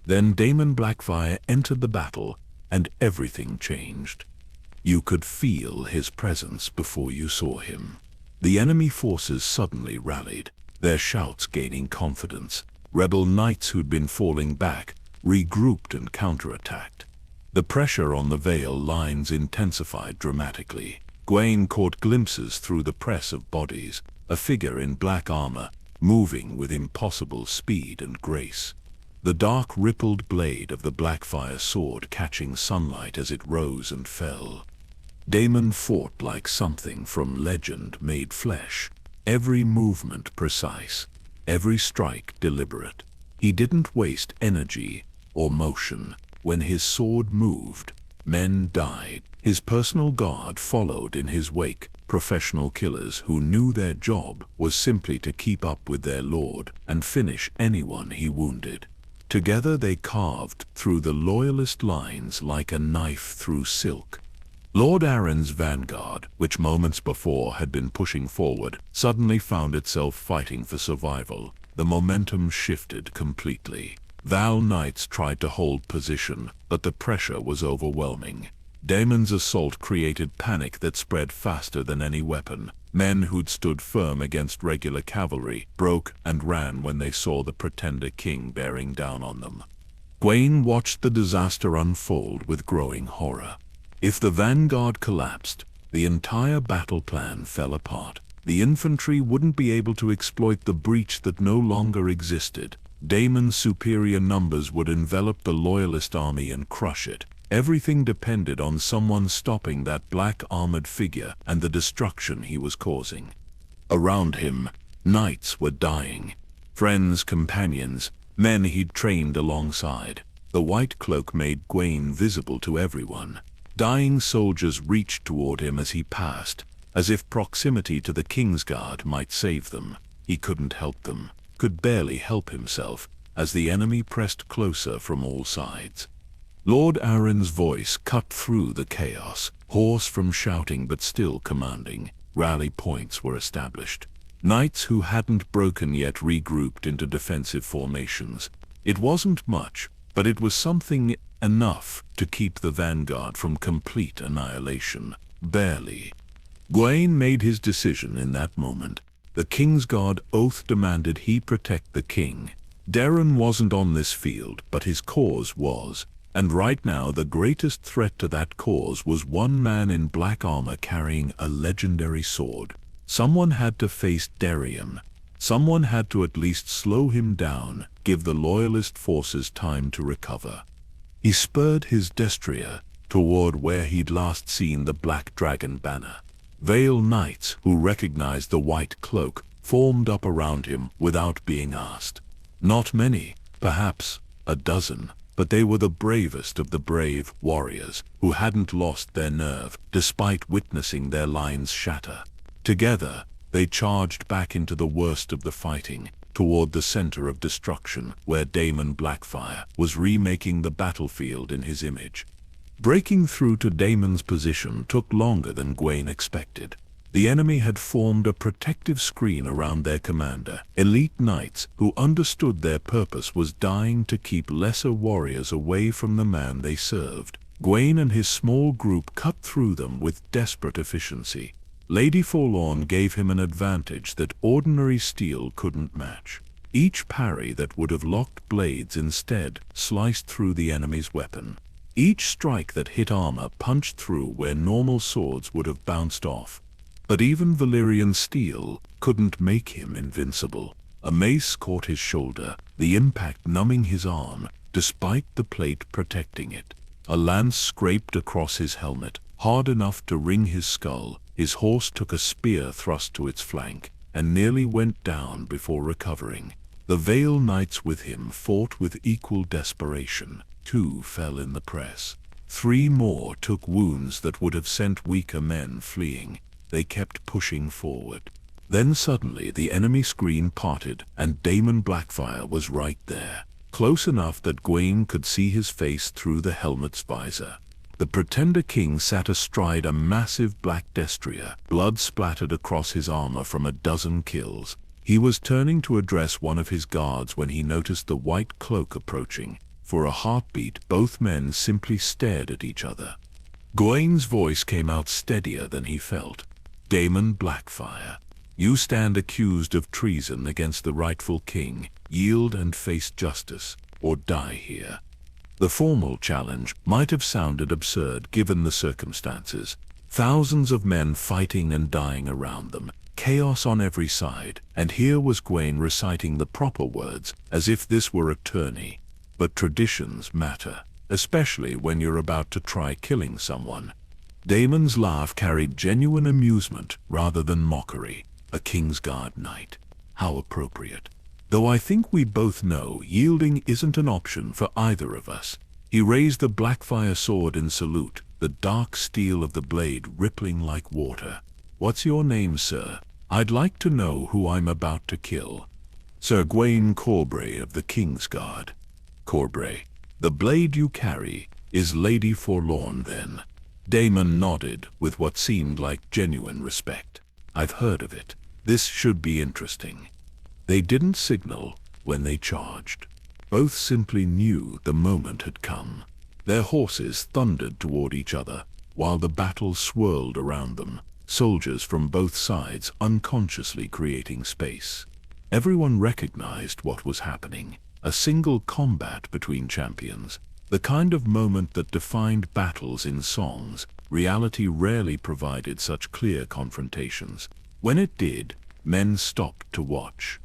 Then Daemon Blackfire entered the battle, and everything changed. You could feel his presence before you saw him. The enemy forces suddenly rallied, their shouts gaining confidence. Rebel knights who'd been falling back regrouped and counterattacked. The pressure on the Vale lines intensified dramatically. Gwayne caught glimpses through the press of bodies, a figure in black armor, moving with impossible speed and grace. The dark rippled blade of the Blackfire sword catching sunlight as it rose and fell. Daemon fought like something from legend made flesh, every movement precise, every strike deliberate. He didn't waste energy or motion. When his sword moved, men died. His personal guard followed in his wake, professional killers who knew their job was simply to keep up with their lord and finish anyone he wounded. Together they carved through the loyalist lines like a knife through silk. Lord Arryn's vanguard, which moments before had been pushing forward, suddenly found itself fighting for survival. The momentum shifted completely. Val knights tried to hold position, but the pressure was overwhelming. Daemon's assault created panic that spread faster than any weapon. Men who'd stood firm against regular cavalry broke and ran when they saw the pretender king bearing down on them. Gwayne watched the disaster unfold with growing horror. If the vanguard collapsed, the entire battle plan fell apart. The infantry wouldn't be able to exploit the breach that no longer existed. Daemon's superior numbers would envelop the loyalist army and crush it. Everything depended on someone stopping that black-armored figure and the destruction he was causing. Around him, knights were dying. Friends, companions, men he'd trained alongside. The white cloak made Gwayne visible to everyone. Dying soldiers reached toward him as he passed, as if proximity to the Kingsguard might save them. He couldn't help them, could barely help himself, as the enemy pressed closer from all sides. Lord Aaron's voice cut through the chaos, hoarse from shouting but still commanding. Rally points were established. Knights who hadn't broken yet regrouped into defensive formations. It wasn't much, but it was something enough to keep the vanguard from complete annihilation. Barely. Gwayne made his decision in that moment. The Kingsguard oath demanded he protect the king. Darren wasn't on this field, but his cause was. And right now the greatest threat to that cause was one man in black armor carrying a legendary sword. Someone had to face Darren. Someone had to at least slow him down, give the loyalist forces time to recover. He spurred his destrier toward where he'd last seen the Black Dragon banner. Vale knights who recognized the white cloak formed up around him without being asked. Not many, perhaps a dozen, but they were the bravest of the brave warriors who hadn't lost their nerve despite witnessing their lines shatter. Together, they charged back into the worst of the fighting, toward the center of destruction where Daemon Blackfire was remaking the battlefield in his image. Breaking through to Daemon's position took longer than Gwayne expected. The enemy had formed a protective screen around their commander. Elite knights who understood their purpose was dying to keep lesser warriors away from the man they served. Gwayne and his small group cut through them with desperate efficiency. Lady Forlorn gave him an advantage that ordinary steel couldn't match. Each parry that would have locked blades instead sliced through the enemy's weapon. Each strike that hit armor punched through where normal swords would have bounced off. But even Valyrian steel couldn't make him invincible. A mace caught his shoulder, the impact numbing his arm, despite the plate protecting it. A lance scraped across his helmet, hard enough to ring his skull. His horse took a spear thrust to its flank, and nearly went down before recovering. The Vale knights with him fought with equal desperation. 2 fell in the press. 3 more took wounds that would have sent weaker men fleeing. They kept pushing forward. Then suddenly the enemy screen parted, and Daemon Blackfire was right there, close enough that Gwayne could see his face through the helmet's visor. The Pretender King sat astride a massive black destrier, blood splattered across his armor from a dozen kills. He was turning to address one of his guards when he noticed the white cloak approaching. For a heartbeat, both men simply stared at each other. Gwayne's voice came out steadier than he felt. Daemon Blackfire, you stand accused of treason against the rightful king. Yield and face justice, or die here. The formal challenge might have sounded absurd given the circumstances. Thousands of men fighting and dying around them, chaos on every side, and here was Gwayne reciting the proper words as if this were a tourney. But traditions matter, especially when you're about to try killing someone. Daemon's laugh carried genuine amusement rather than mockery. A Kingsguard knight. How appropriate. Though I think we both know yielding isn't an option for either of us. He raised the Blackfire sword in salute, the dark steel of the blade rippling like water. What's your name, sir? I'd like to know who I'm about to kill. Sir Gwayne Corbray of the Kingsguard. Corbray, the blade you carry is Lady Forlorn then? Daemon nodded with what seemed like genuine respect. I've heard of it. This should be interesting. They didn't signal when they charged. Both simply knew the moment had come. Their horses thundered toward each other, while the battle swirled around them, soldiers from both sides unconsciously creating space. Everyone recognized what was happening. A single combat between champions. The kind of moment that defined battles in songs. Reality rarely provided such clear confrontations. When it did, men stopped to watch.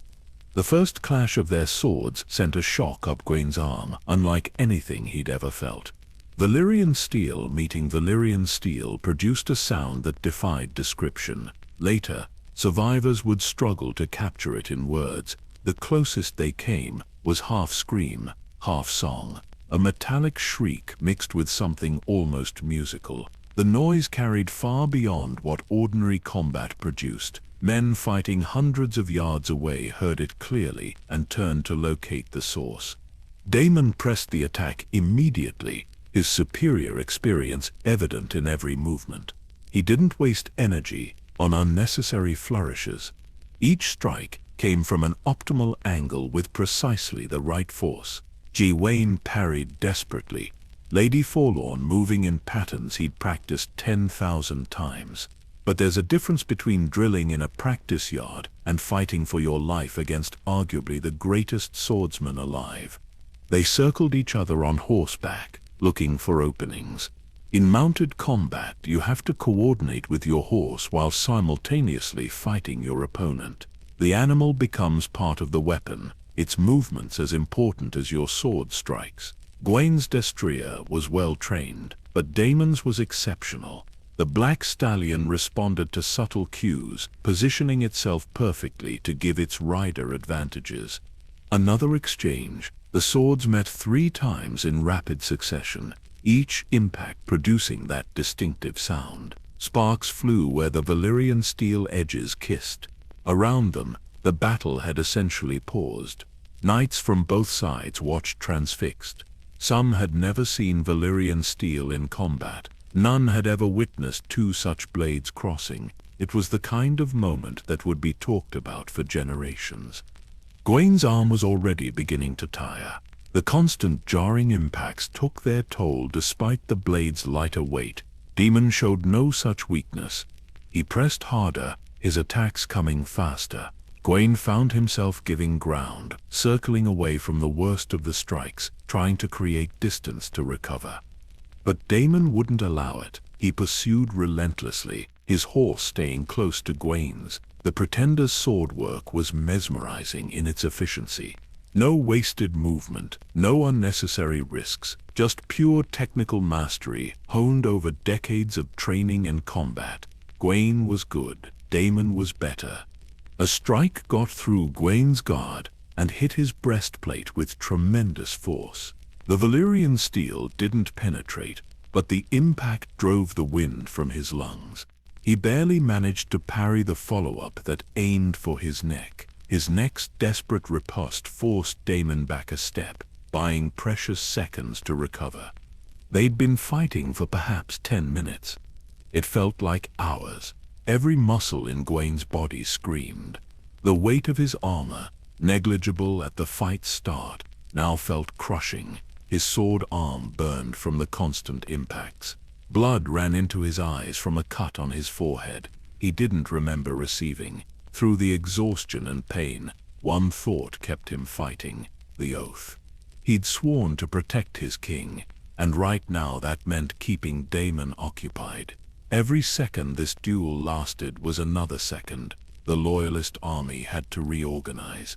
The first clash of their swords sent a shock up Gwayne's arm, unlike anything he'd ever felt. Valyrian steel meeting Valyrian steel produced a sound that defied description. Later, survivors would struggle to capture it in words. The closest they came was half scream, half song, a metallic shriek mixed with something almost musical. The noise carried far beyond what ordinary combat produced. Men fighting hundreds of yards away heard it clearly and turned to locate the source. Daemon pressed the attack immediately, his superior experience evident in every movement. He didn't waste energy on unnecessary flourishes. Each strike came from an optimal angle with precisely the right force. Gwayne parried desperately, Lady Forlorn moving in patterns he'd practiced 10,000 times. But there's a difference between drilling in a practice yard and fighting for your life against arguably the greatest swordsman alive. They circled each other on horseback, looking for openings. In mounted combat, you have to coordinate with your horse while simultaneously fighting your opponent. The animal becomes part of the weapon, its movements as important as your sword strikes. Gwayne's destrier was well trained, but Damon's was exceptional. The black stallion responded to subtle cues, positioning itself perfectly to give its rider advantages. Another exchange. The swords met 3 times in rapid succession, each impact producing that distinctive sound. Sparks flew where the Valyrian steel edges kissed. Around them, the battle had essentially paused. Knights from both sides watched transfixed. Some had never seen Valyrian steel in combat. None had ever witnessed 2 such blades crossing. It was the kind of moment that would be talked about for generations. Gwayne's arm was already beginning to tire. The constant jarring impacts took their toll despite the blade's lighter weight. Damon showed no such weakness. He pressed harder, his attacks coming faster. Gwayne found himself giving ground, circling away from the worst of the strikes, trying to create distance to recover. But Damon wouldn't allow it. He pursued relentlessly, his horse staying close to Gwayne's. The Pretender's sword work was mesmerizing in its efficiency. No wasted movement, no unnecessary risks, just pure technical mastery honed over decades of training and combat. Gwayne was good, Damon was better. A strike got through Gwayne's guard and hit his breastplate with tremendous force. The Valyrian steel didn't penetrate, but the impact drove the wind from his lungs. He barely managed to parry the follow-up that aimed for his neck. His next desperate riposte forced Damon back a step, buying precious seconds to recover. They'd been fighting for perhaps 10 minutes. It felt like hours. Every muscle in Gwayne's body screamed. The weight of his armor, negligible at the fight's start, now felt crushing. His sword arm burned from the constant impacts. Blood ran into his eyes from a cut on his forehead he didn't remember receiving. Through the exhaustion and pain, one thought kept him fighting: the oath. He'd sworn to protect his king, and right now that meant keeping Damon occupied. Every second this duel lasted was another second. The loyalist army had to reorganize.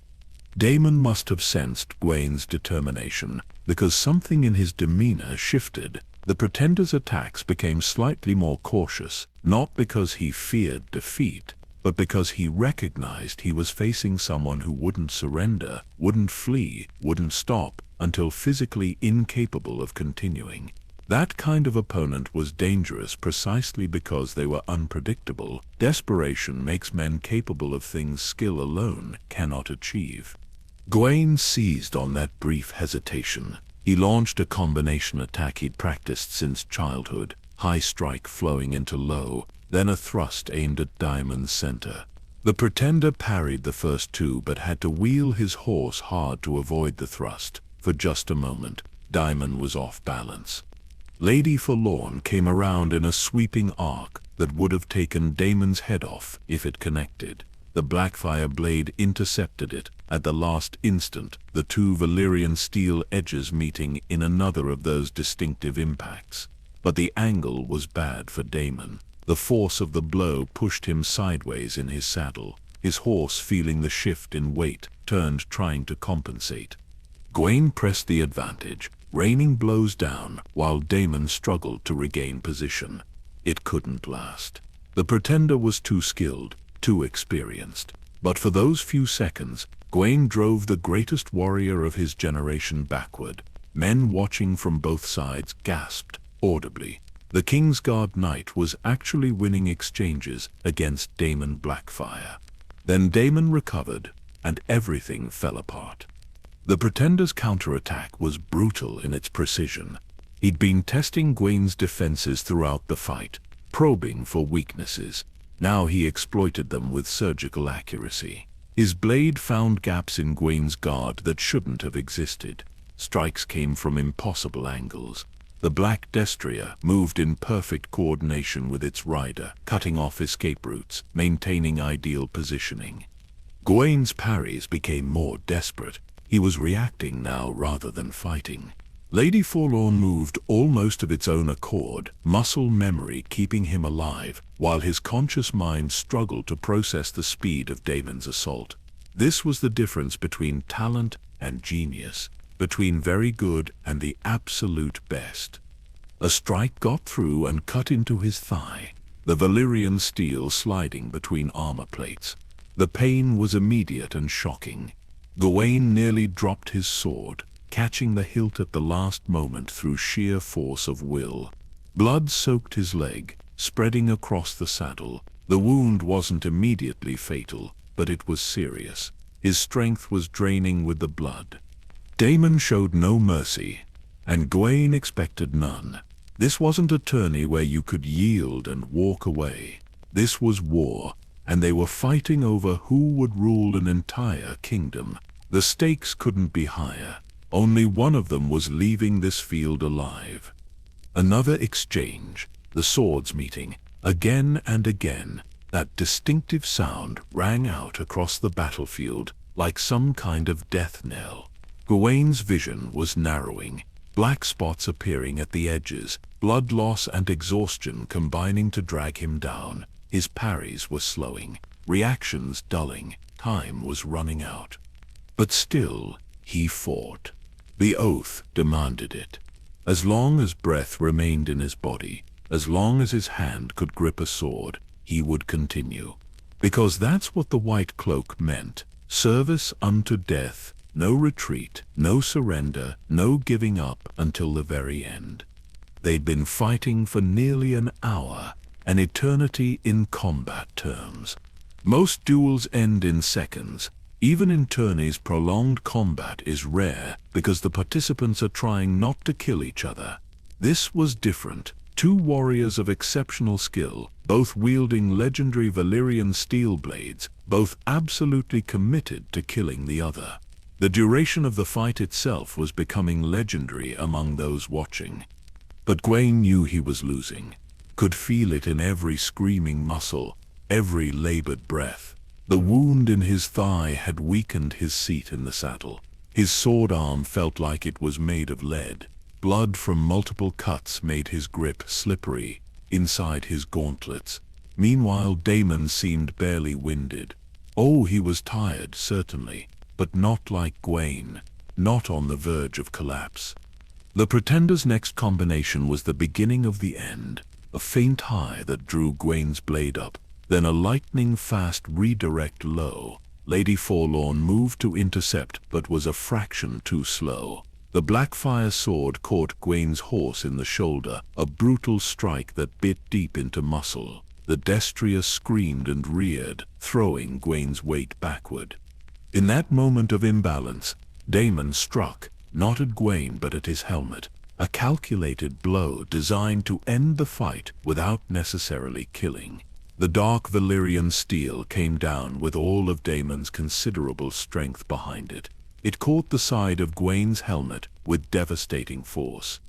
Damon must have sensed Gwayne's determination, because something in his demeanor shifted. The Pretender's attacks became slightly more cautious, not because he feared defeat, but because he recognized he was facing someone who wouldn't surrender, wouldn't flee, wouldn't stop, until physically incapable of continuing. That kind of opponent was dangerous precisely because they were unpredictable. Desperation makes men capable of things skill alone cannot achieve. Gwayne seized on that brief hesitation. He launched a combination attack he'd practiced since childhood, high strike flowing into low, then a thrust aimed at Damon's center. The Pretender parried the first 2 but had to wheel his horse hard to avoid the thrust. For just a moment, Damon was off balance. Lady Forlorn came around in a sweeping arc that would have taken Damon's head off if it connected. The Blackfire blade intercepted it at the last instant, the 2 Valyrian steel edges meeting in another of those distinctive impacts. But the angle was bad for Damon. The force of the blow pushed him sideways in his saddle. His horse, feeling the shift in weight, turned trying to compensate. Gwayne pressed the advantage, raining blows down while Damon struggled to regain position. It couldn't last. The Pretender was too skilled, too experienced. But for those few seconds, Gwayne drove the greatest warrior of his generation backward. Men watching from both sides gasped audibly. The Kingsguard Knight was actually winning exchanges against Damon Blackfire. Then Damon recovered, and everything fell apart. The Pretender's counterattack was brutal in its precision. He'd been testing Gwayne's defenses throughout the fight, probing for weaknesses. Now he exploited them with surgical accuracy. His blade found gaps in Gwayne's guard that shouldn't have existed. Strikes came from impossible angles. The Black Destria moved in perfect coordination with its rider, cutting off escape routes, maintaining ideal positioning. Gwayne's parries became more desperate. He was reacting now rather than fighting. Lady Forlorn moved almost of its own accord, muscle memory keeping him alive, while his conscious mind struggled to process the speed of Damon's assault. This was the difference between talent and genius, between very good and the absolute best. A strike got through and cut into his thigh, the Valyrian steel sliding between armor plates. The pain was immediate and shocking. Gwayne nearly dropped his sword, catching the hilt at the last moment through sheer force of will. Blood soaked his leg, spreading across the saddle. The wound wasn't immediately fatal, but it was serious. His strength was draining with the blood. Damon showed no mercy, and Gwayne expected none. This wasn't a tourney where you could yield and walk away. This was war, and they were fighting over who would rule an entire kingdom. The stakes couldn't be higher. Only one of them was leaving this field alive. Another exchange, the swords meeting, again and again. That distinctive sound rang out across the battlefield like some kind of death knell. Gwayne's vision was narrowing, black spots appearing at the edges, blood loss and exhaustion combining to drag him down. His parries were slowing, reactions dulling, time was running out. But still, he fought. The oath demanded it. As long as breath remained in his body, as long as his hand could grip a sword, he would continue. Because that's what the white cloak meant. Service unto death, no retreat, no surrender, no giving up until the very end. They'd been fighting for nearly an hour, an eternity in combat terms. Most duels end in seconds. Even in tourneys, prolonged combat is rare because the participants are trying not to kill each other. This was different. Two warriors of exceptional skill, both wielding legendary Valyrian steel blades, both absolutely committed to killing the other. The duration of the fight itself was becoming legendary among those watching. But Gwayne knew he was losing, could feel it in every screaming muscle, every labored breath. The wound in his thigh had weakened his seat in the saddle. His sword arm felt like it was made of lead. Blood from multiple cuts made his grip slippery inside his gauntlets. Meanwhile, Damon seemed barely winded. Oh, he was tired, certainly, but not like Gwayne, not on the verge of collapse. The Pretender's next combination was the beginning of the end, a faint high that drew Gwayne's blade up. Then a lightning-fast redirect low. Lady Forlorn moved to intercept but was a fraction too slow. The Blackfire sword caught Gwayne's horse in the shoulder, a brutal strike that bit deep into muscle. The Destria screamed and reared, throwing Gwayne's weight backward. In that moment of imbalance, Damon struck, not at Gwayne but at his helmet, a calculated blow designed to end the fight without necessarily killing. The dark Valyrian steel came down with all of Damon's considerable strength behind it. It caught the side of Gwayne's helmet with devastating force.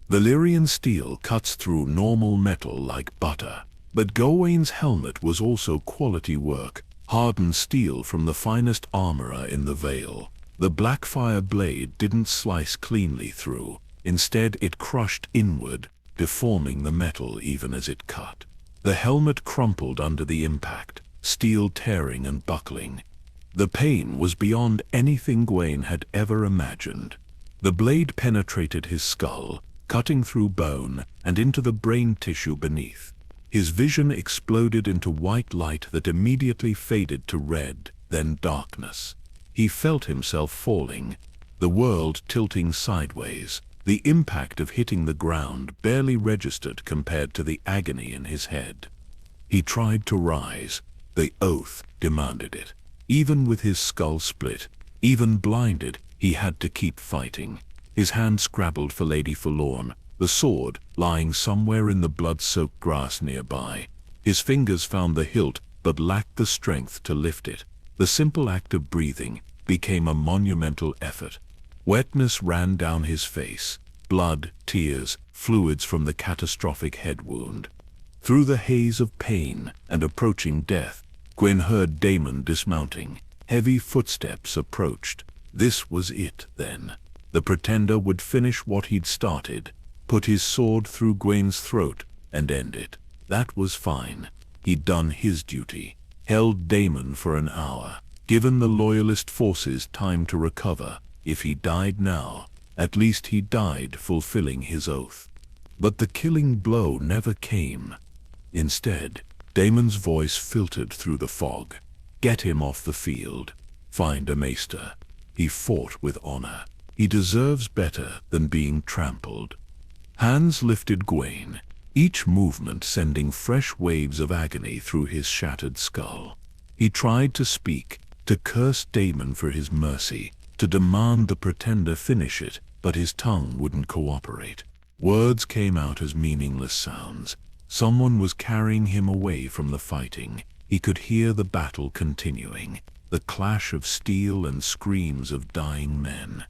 Valyrian steel cuts through normal metal like butter. But Gwayne's helmet was also quality work, hardened steel from the finest armorer in the Vale. The Blackfire blade didn't slice cleanly through. Instead, it crushed inward, deforming the metal even as it cut. The helmet crumpled under the impact, steel tearing and buckling. The pain was beyond anything Gwayne had ever imagined. The blade penetrated his skull, cutting through bone and into the brain tissue beneath. His vision exploded into white light that immediately faded to red, then darkness. He felt himself falling, the world tilting sideways. The impact of hitting the ground barely registered compared to the agony in his head. He tried to rise. The oath demanded it. Even with his skull split, even blinded, he had to keep fighting. His hand scrabbled for Lady Forlorn, the sword lying somewhere in the blood-soaked grass nearby. His fingers found the hilt but lacked the strength to lift it. The simple act of breathing became a monumental effort. Wetness ran down his face, blood, tears, fluids from the catastrophic head wound. Through the haze of pain and approaching death, Gwayne heard Daemon dismounting. Heavy footsteps approached. This was it, then. The Pretender would finish what he'd started, put his sword through Gwayne's throat, and end it. That was fine. He'd done his duty. Held Daemon for an hour. Given the Loyalist forces time to recover. If he died now, at least he died fulfilling his oath. But the killing blow never came. Instead, Daemon's voice filtered through the fog. Get him off the field. Find a maester. He fought with honor. He deserves better than being trampled. Hands lifted Gwayne, each movement sending fresh waves of agony through his shattered skull. He tried to speak, to curse Daemon for his mercy, to demand the Pretender finish it, but his tongue wouldn't cooperate. Words came out as meaningless sounds. Someone was carrying him away from the fighting. He could hear the battle continuing, the clash of steel and screams of dying men.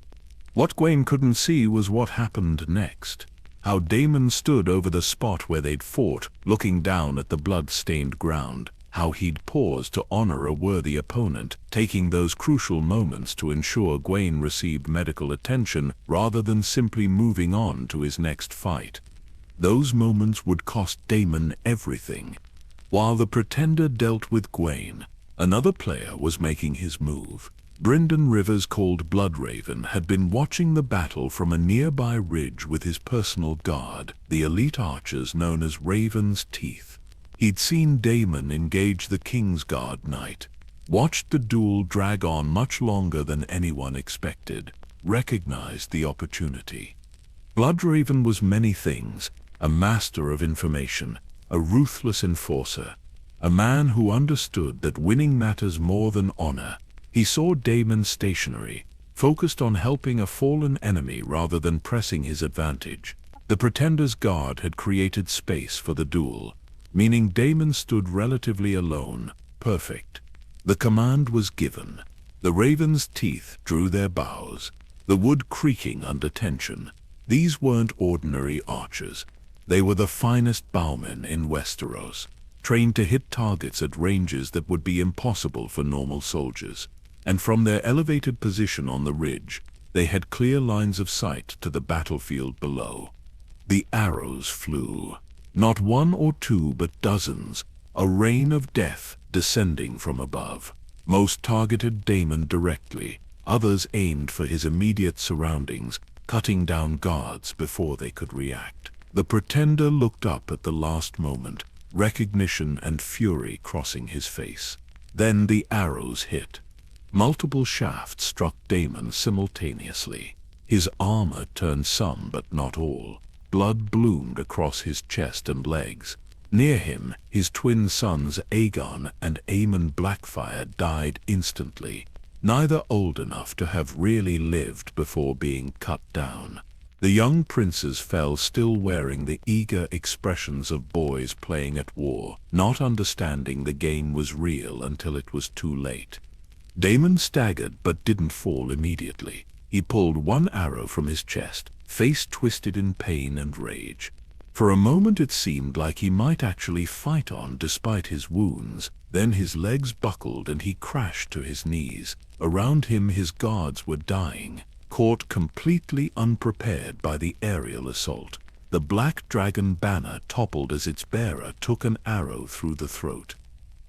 What Gwayne couldn't see was what happened next. How Daemon stood over the spot where they'd fought, looking down at the blood-stained ground. How he'd paused to honor a worthy opponent, taking those crucial moments to ensure Gwayne received medical attention rather than simply moving on to his next fight. Those moments would cost Daemon everything. While the Pretender dealt with Gwayne, another player was making his move. Brynden Rivers, called Bloodraven, had been watching the battle from a nearby ridge with his personal guard, the elite archers known as Raven's Teeth. He'd seen Daemon engage the Kingsguard Knight, watched the duel drag on much longer than anyone expected, recognized the opportunity. Bloodraven was many things, a master of information, a ruthless enforcer, a man who understood that winning matters more than honor. He saw Daemon stationary, focused on helping a fallen enemy rather than pressing his advantage. The Pretender's guard had created space for the duel, meaning Daemon stood relatively alone, perfect. The command was given. The Raven's Teeth drew their bows, the wood creaking under tension. These weren't ordinary archers. They were the finest bowmen in Westeros, trained to hit targets at ranges that would be impossible for normal soldiers. And from their elevated position on the ridge, they had clear lines of sight to the battlefield below. The arrows flew. Not one or two, but dozens, a rain of death descending from above. Most targeted Daemon directly, others aimed for his immediate surroundings, cutting down guards before they could react. The Pretender looked up at the last moment, recognition and fury crossing his face. Then the arrows hit. Multiple shafts struck Daemon simultaneously. His armor turned some but not all. Blood bloomed across his chest and legs. Near him, his twin sons Aegon and Aemon Blackfire died instantly, neither old enough to have really lived before being cut down. The young princes fell, still wearing the eager expressions of boys playing at war, not understanding the game was real until it was too late. Daemon staggered but didn't fall immediately. He pulled one arrow from his chest, face twisted in pain and rage. For a moment it seemed like he might actually fight on despite his wounds. Then his legs buckled and he crashed to his knees. Around him his guards were dying, caught completely unprepared by the aerial assault. The Black Dragon banner toppled as its bearer took an arrow through the throat.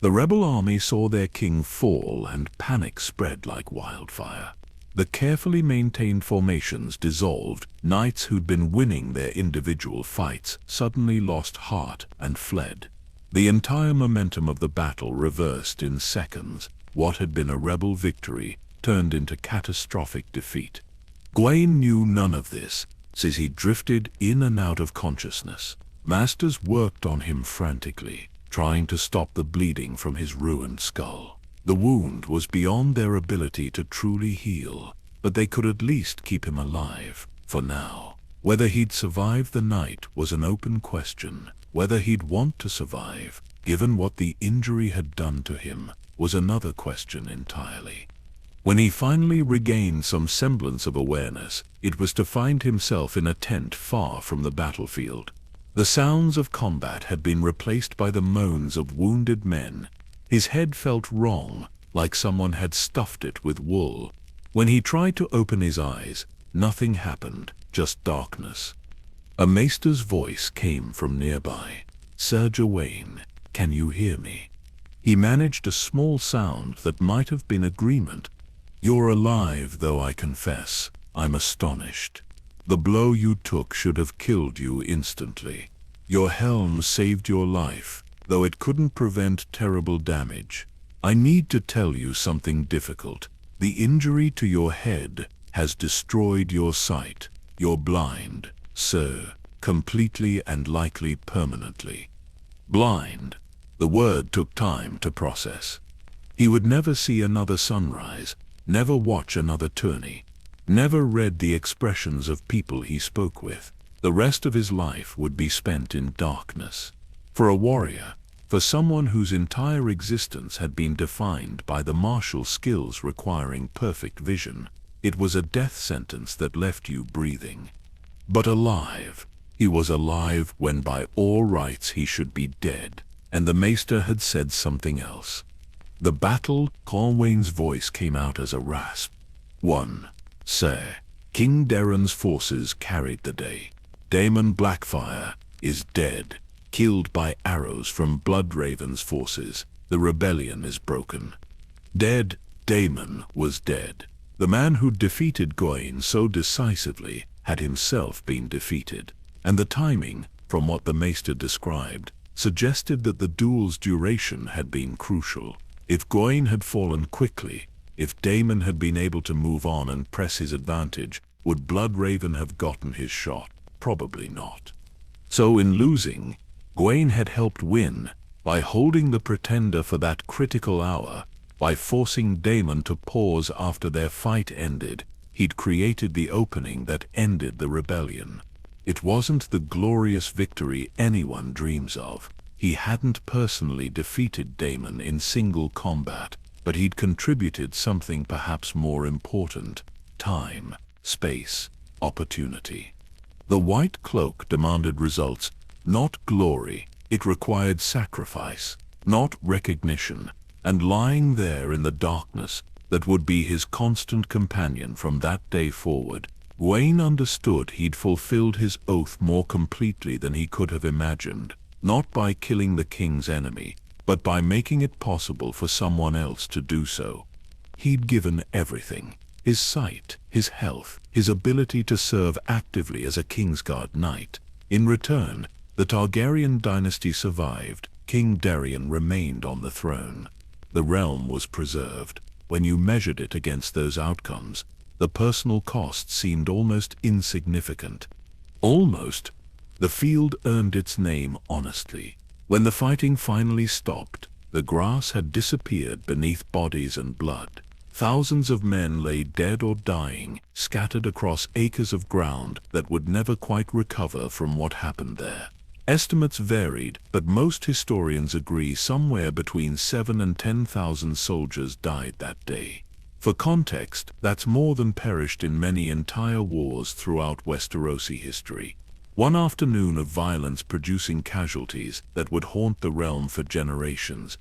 The rebel army saw their king fall and panic spread like wildfire. The carefully maintained formations dissolved. Knights who'd been winning their individual fights suddenly lost heart and fled. The entire momentum of the battle reversed in seconds. What had been a rebel victory turned into catastrophic defeat. Gwayne knew none of this, as he drifted in and out of consciousness. Masters worked on him frantically, trying to stop the bleeding from his ruined skull. The wound was beyond their ability to truly heal, but they could at least keep him alive, for now. Whether he'd survive the night was an open question. Whether he'd want to survive, given what the injury had done to him, was another question entirely. When he finally regained some semblance of awareness, it was to find himself in a tent far from the battlefield. The sounds of combat had been replaced by the moans of wounded men. His head felt wrong, like someone had stuffed it with wool. When he tried to open his eyes, nothing happened, just darkness. A maester's voice came from nearby. "Sir Gwayne, can you hear me?" He managed a small sound that might have been agreement. "You're alive, though I confess, I'm astonished. The blow you took should have killed you instantly. Your helm saved your life, though it couldn't prevent terrible damage. I need to tell you something difficult. The injury to your head has destroyed your sight. You're blind, sir, completely and likely permanently." Blind. The word took time to process. He would never see another sunrise, never watch another tourney, never read the expressions of people he spoke with. The rest of his life would be spent in darkness. For a warrior, for someone whose entire existence had been defined by the martial skills requiring perfect vision, it was a death sentence that left you breathing. But alive. He was alive when by all rights he should be dead, and the maester had said something else. The battle, Gwayne's voice came out as a rasp. "1. Sir, King Darren's forces carried the day. Daemon Blackfire is dead, killed by arrows from Bloodraven's forces. The rebellion is broken." Dead. Daemon was dead. The man who defeated Gwayne so decisively had himself been defeated, and the timing, from what the maester described, suggested that the duel's duration had been crucial. If Gwayne had fallen quickly, if Daemon had been able to move on and press his advantage, would Bloodraven have gotten his shot? Probably not. So in losing, Gwayne had helped win by holding the pretender for that critical hour. By forcing Daemon to pause after their fight ended, he'd created the opening that ended the rebellion. It wasn't the glorious victory anyone dreams of. He hadn't personally defeated Daemon in single combat, but he'd contributed something perhaps more important: time, space, opportunity. The white cloak demanded results, not glory. It required sacrifice, not recognition. And lying there in the darkness that would be his constant companion from that day forward, Gwayne understood he'd fulfilled his oath more completely than he could have imagined, not by killing the king's enemy, but by making it possible for someone else to do so. He'd given everything: his sight, his health, his ability to serve actively as a Kingsguard knight. In return, the Targaryen dynasty survived. King Darren remained on the throne. The realm was preserved. When you measured it against those outcomes, the personal cost seemed almost insignificant. Almost. The field earned its name honestly. When the fighting finally stopped, the grass had disappeared beneath bodies and blood. Thousands of men lay dead or dying, scattered across acres of ground that would never quite recover from what happened there. Estimates varied, but most historians agree somewhere between 7,000 and 10,000 soldiers died that day. For context, that's more than perished in many entire wars throughout Westerosi history. One afternoon of violence producing casualties that would haunt the realm for generations.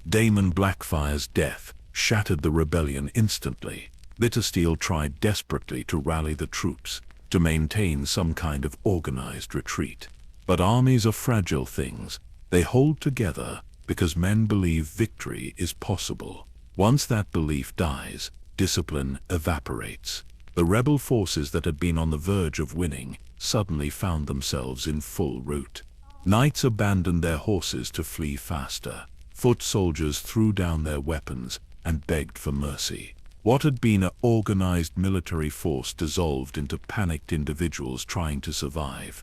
Daemon Blackfire's death shattered the rebellion instantly. Littlefield tried desperately to rally the troops, to maintain some kind of organized retreat. But armies are fragile things. They hold together because men believe victory is possible. Once that belief dies, discipline evaporates. The rebel forces that had been on the verge of winning suddenly found themselves in full rout. Knights abandoned their horses to flee faster. Foot soldiers threw down their weapons and begged for mercy. What had been an organized military force dissolved into panicked individuals trying to survive.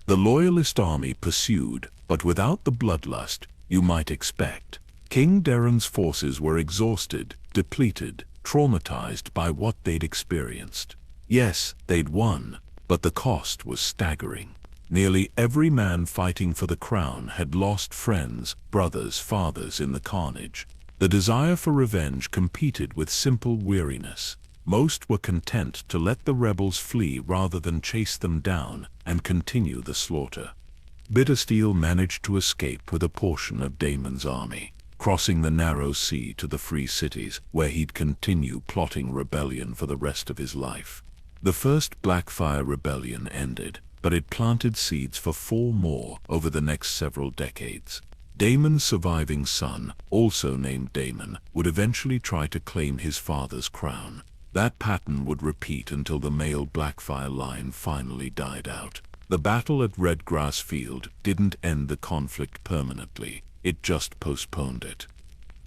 The Loyalist army pursued, but without the bloodlust you might expect. King Darren's forces were exhausted, depleted, traumatized by what they'd experienced. Yes, they'd won, But the cost was staggering. Nearly every man fighting for the crown had lost friends, brothers, fathers in the carnage. The desire for revenge competed with simple weariness. Most were content to let the rebels flee rather than chase them down and continue the slaughter. Bittersteel managed to escape with a portion of Daemon's army, crossing the narrow sea to the free cities, where he'd continue plotting rebellion for the rest of his life. The first Blackfire rebellion ended, but it planted seeds for 4 more over the next several decades. Daemon's surviving son, also named Daemon, would eventually try to claim his father's crown. That pattern would repeat until the male Blackfire line finally died out. The battle at Redgrass Field didn't end the conflict permanently, it just postponed it.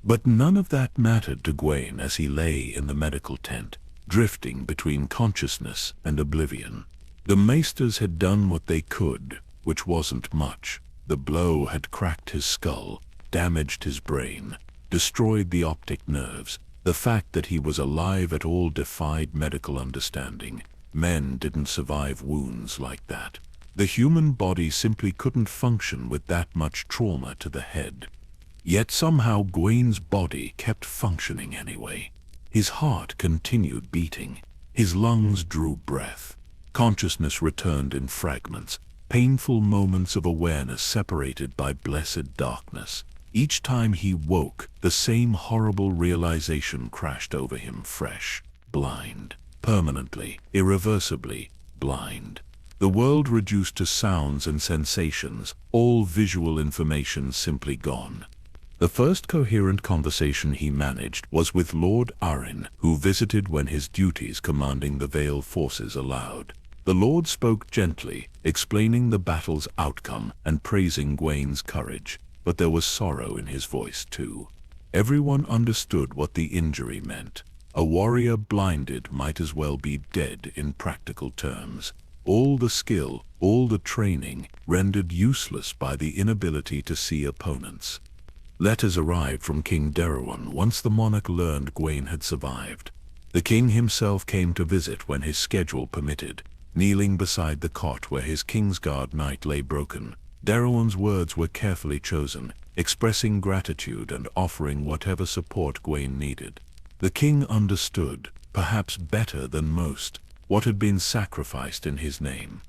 But none of that mattered to Gwayne as he lay in the medical tent, drifting between consciousness and oblivion. The Maesters had done what they could, which wasn't much. The blow had cracked his skull, damaged his brain, destroyed the optic nerves. The fact that he was alive at all defied medical understanding. Men didn't survive wounds like that. The human body simply couldn't function with that much trauma to the head. Yet somehow Gwayne's body kept functioning anyway. His heart continued beating. His lungs drew breath. Consciousness returned in fragments, painful moments of awareness separated by blessed darkness. Each time he woke, the same horrible realization crashed over him fresh. Blind. Permanently, irreversibly blind. The world reduced to sounds and sensations, all visual information simply gone. The first coherent conversation he managed was with Lord Arryn, who visited when his duties commanding the Vale forces allowed. The Lord spoke gently, explaining the battle's outcome and praising Gwayne's courage, but there was sorrow in his voice too. Everyone understood what the injury meant. A warrior blinded might as well be dead in practical terms. All the skill, all the training, rendered useless by the inability to see opponents. Letters arrived from King Deruan once the monarch learned Gwayne had survived. The king himself came to visit when his schedule permitted, kneeling beside the cot where his Kingsguard knight lay broken. Deruan's words were carefully chosen, expressing gratitude and offering whatever support Gwayne needed. The king understood, perhaps better than most, what had been sacrificed in his name.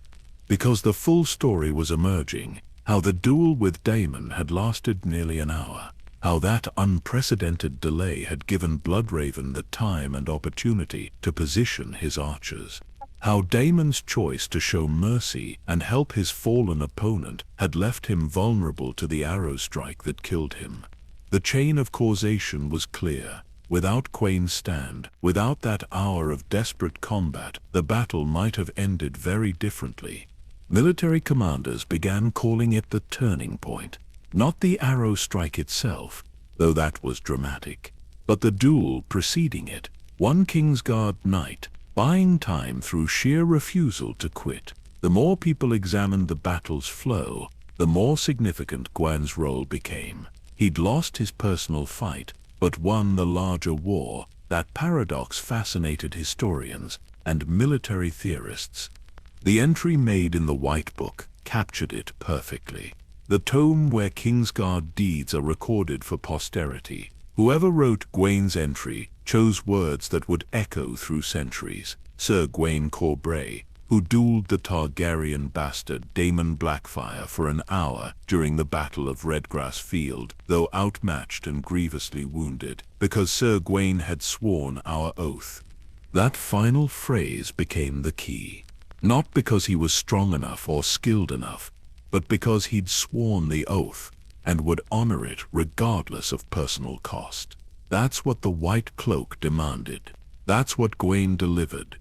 Because the full story was emerging, how the duel with Daemon had lasted nearly an hour, how that unprecedented delay had given Bloodraven the time and opportunity to position his archers, how Daemon's choice to show mercy and help his fallen opponent had left him vulnerable to the arrow strike that killed him. The chain of causation was clear. Without Gwayne's stand, without that hour of desperate combat, the battle might have ended very differently. Military commanders began calling it the turning point. Not the arrow strike itself, though that was dramatic, but the duel preceding it. One Kingsguard knight, buying time through sheer refusal to quit. The more people examined the battle's flow, the more significant Gwayne's role became. He'd lost his personal fight, but won the larger war. That paradox fascinated historians and military theorists. The entry made in the White Book captured it perfectly. The tome where Kingsguard deeds are recorded for posterity. Whoever wrote Gwayne's entry chose words that would echo through centuries. Sir Gwayne Corbray, who dueled the Targaryen bastard Daemon Blackfire for an hour during the Battle of Redgrass Field, though outmatched and grievously wounded, because Sir Gwayne had sworn our oath. That final phrase became the key. Not because he was strong enough or skilled enough, but because he'd sworn the oath and would honor it regardless of personal cost. That's what the White Cloak demanded. That's what Gwayne delivered.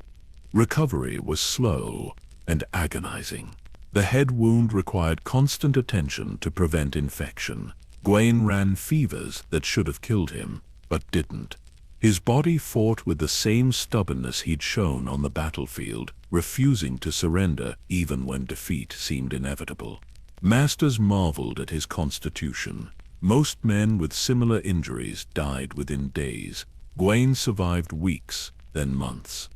Recovery was slow and agonizing. The head wound required constant attention to prevent infection. Gwayne ran fevers that should have killed him, but didn't. His body fought with the same stubbornness he'd shown on the battlefield, refusing to surrender even when defeat seemed inevitable. Masters marveled at his constitution. Most men with similar injuries died within days. Gwayne survived weeks, then months.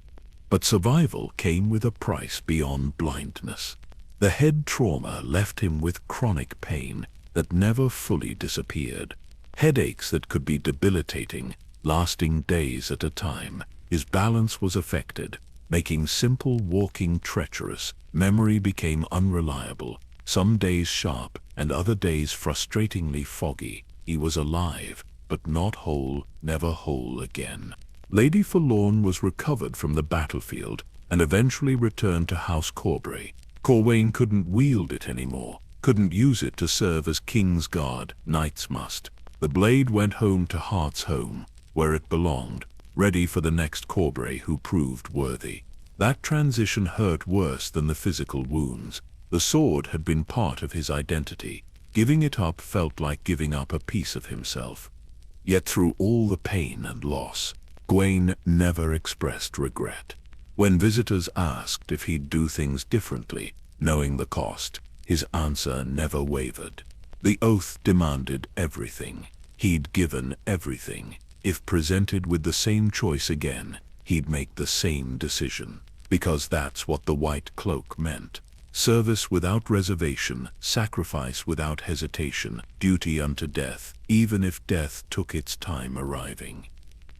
But survival came with a price beyond blindness. The head trauma left him with chronic pain that never fully disappeared. Headaches that could be debilitating, lasting days at a time. His balance was affected, making simple walking treacherous. Memory became unreliable, some days sharp and other days frustratingly foggy. He was alive, but not whole, never whole again. Lady Forlorn was recovered from the battlefield and eventually returned to House Corbray. Gwayne couldn't wield it anymore, couldn't use it to serve as King's Guard. Knights must. The blade went home to Heart's home, where it belonged, ready for the next Corbray who proved worthy. That transition hurt worse than the physical wounds. The sword had been part of his identity. Giving it up felt like giving up a piece of himself. Yet through all the pain and loss, Gwayne never expressed regret. When visitors asked if he'd do things differently, knowing the cost, his answer never wavered. The oath demanded everything. He'd given everything. If presented with the same choice again, he'd make the same decision. Because that's what the white cloak meant. Service without reservation, sacrifice without hesitation, duty unto death, even if death took its time arriving.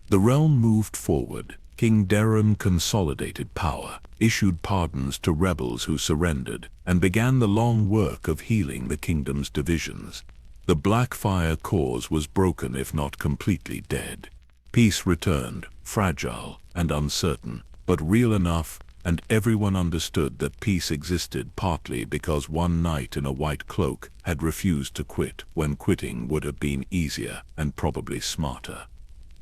The realm moved forward. King Darren consolidated power, issued pardons to rebels who surrendered, and began the long work of healing the kingdom's divisions. The Blackfire cause was broken if not completely dead. Peace returned, fragile and uncertain, but real enough, and everyone understood that peace existed partly because one knight in a white cloak had refused to quit when quitting would have been easier and probably smarter.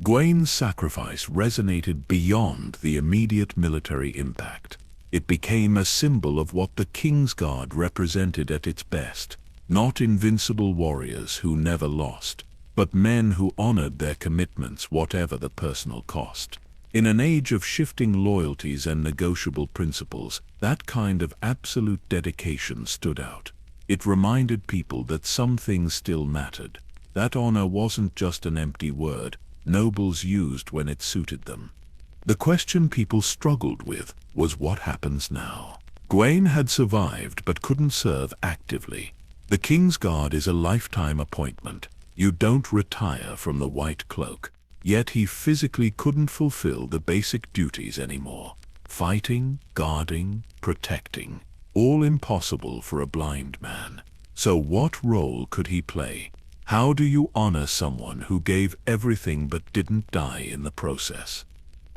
Gwayne's sacrifice resonated beyond the immediate military impact. It became a symbol of what the King's Guard represented at its best. Not invincible warriors who never lost, but men who honored their commitments whatever the personal cost. In an age of shifting loyalties and negotiable principles, that kind of absolute dedication stood out. It reminded people that some things still mattered. That honor wasn't just an empty word nobles used when it suited them. The question people struggled with was what happens now. Gwayne had survived but couldn't serve actively. The King's Guard is a lifetime appointment. You don't retire from the white cloak. Yet he physically couldn't fulfill the basic duties anymore. Fighting, guarding, protecting. All impossible for a blind man. So what role could he play? How do you honor someone who gave everything but didn't die in the process?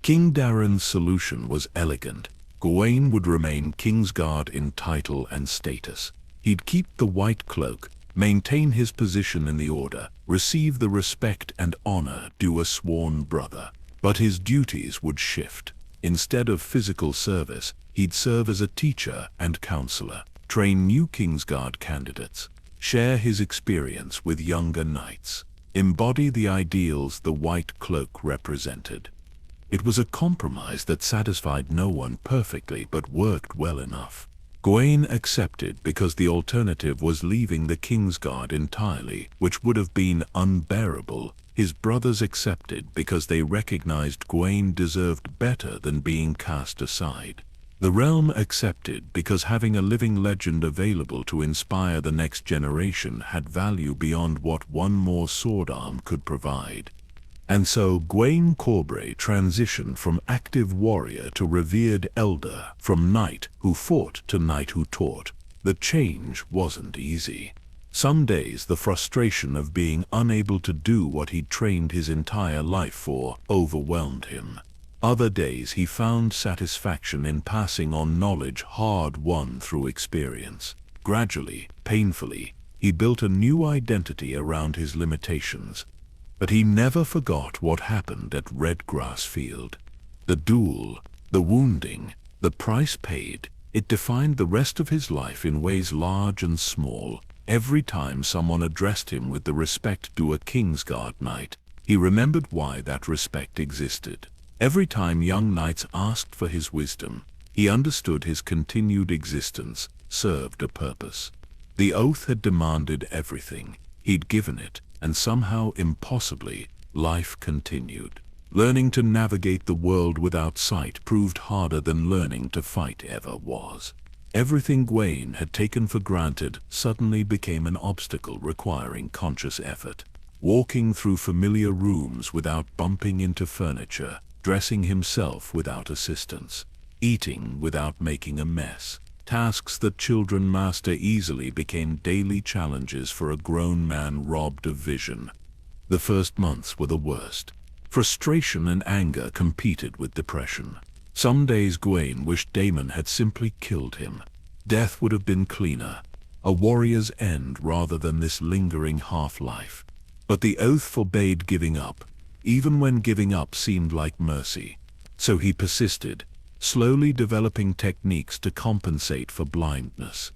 King Darren's solution was elegant. Gwayne would remain King's Guard in title and status. He'd keep the white cloak, maintain his position in the order, receive the respect and honor due a sworn brother. But his duties would shift. Instead of physical service, he'd serve as a teacher and counselor, train new King's Guard candidates, share his experience with younger knights, embody the ideals the white cloak represented. It was a compromise that satisfied no one perfectly but worked well enough. Gwayne accepted because the alternative was leaving the King's Guard entirely, which would have been unbearable. His brothers accepted because they recognized Gwayne deserved better than being cast aside. The realm accepted because having a living legend available to inspire the next generation had value beyond what one more sword arm could provide. And so Gwayne Corbray transitioned from active warrior to revered elder, from knight who fought to knight who taught. The change wasn't easy. Some days the frustration of being unable to do what he'd trained his entire life for overwhelmed him. Other days he found satisfaction in passing on knowledge hard-won through experience. Gradually, painfully, he built a new identity around his limitations. But he never forgot what happened at Redgrass Field. The duel, the wounding, the price paid, it defined the rest of his life in ways large and small. Every time someone addressed him with the respect due a King's Guard knight, he remembered why that respect existed. Every time young knights asked for his wisdom, he understood his continued existence served a purpose. The oath had demanded everything. He'd given it, and somehow, impossibly, life continued. Learning to navigate the world without sight proved harder than learning to fight ever was. Everything Gwayne had taken for granted suddenly became an obstacle requiring conscious effort. Walking through familiar rooms without bumping into furniture, dressing himself without assistance, eating without making a mess. Tasks that children master easily became daily challenges for a grown man robbed of vision. The first months were the worst. Frustration and anger competed with depression. Some days Gwayne wished Damon had simply killed him. Death would have been cleaner, a warrior's end rather than this lingering half-life. But the oath forbade giving up, even when giving up seemed like mercy. So he persisted, slowly developing techniques to compensate for blindness.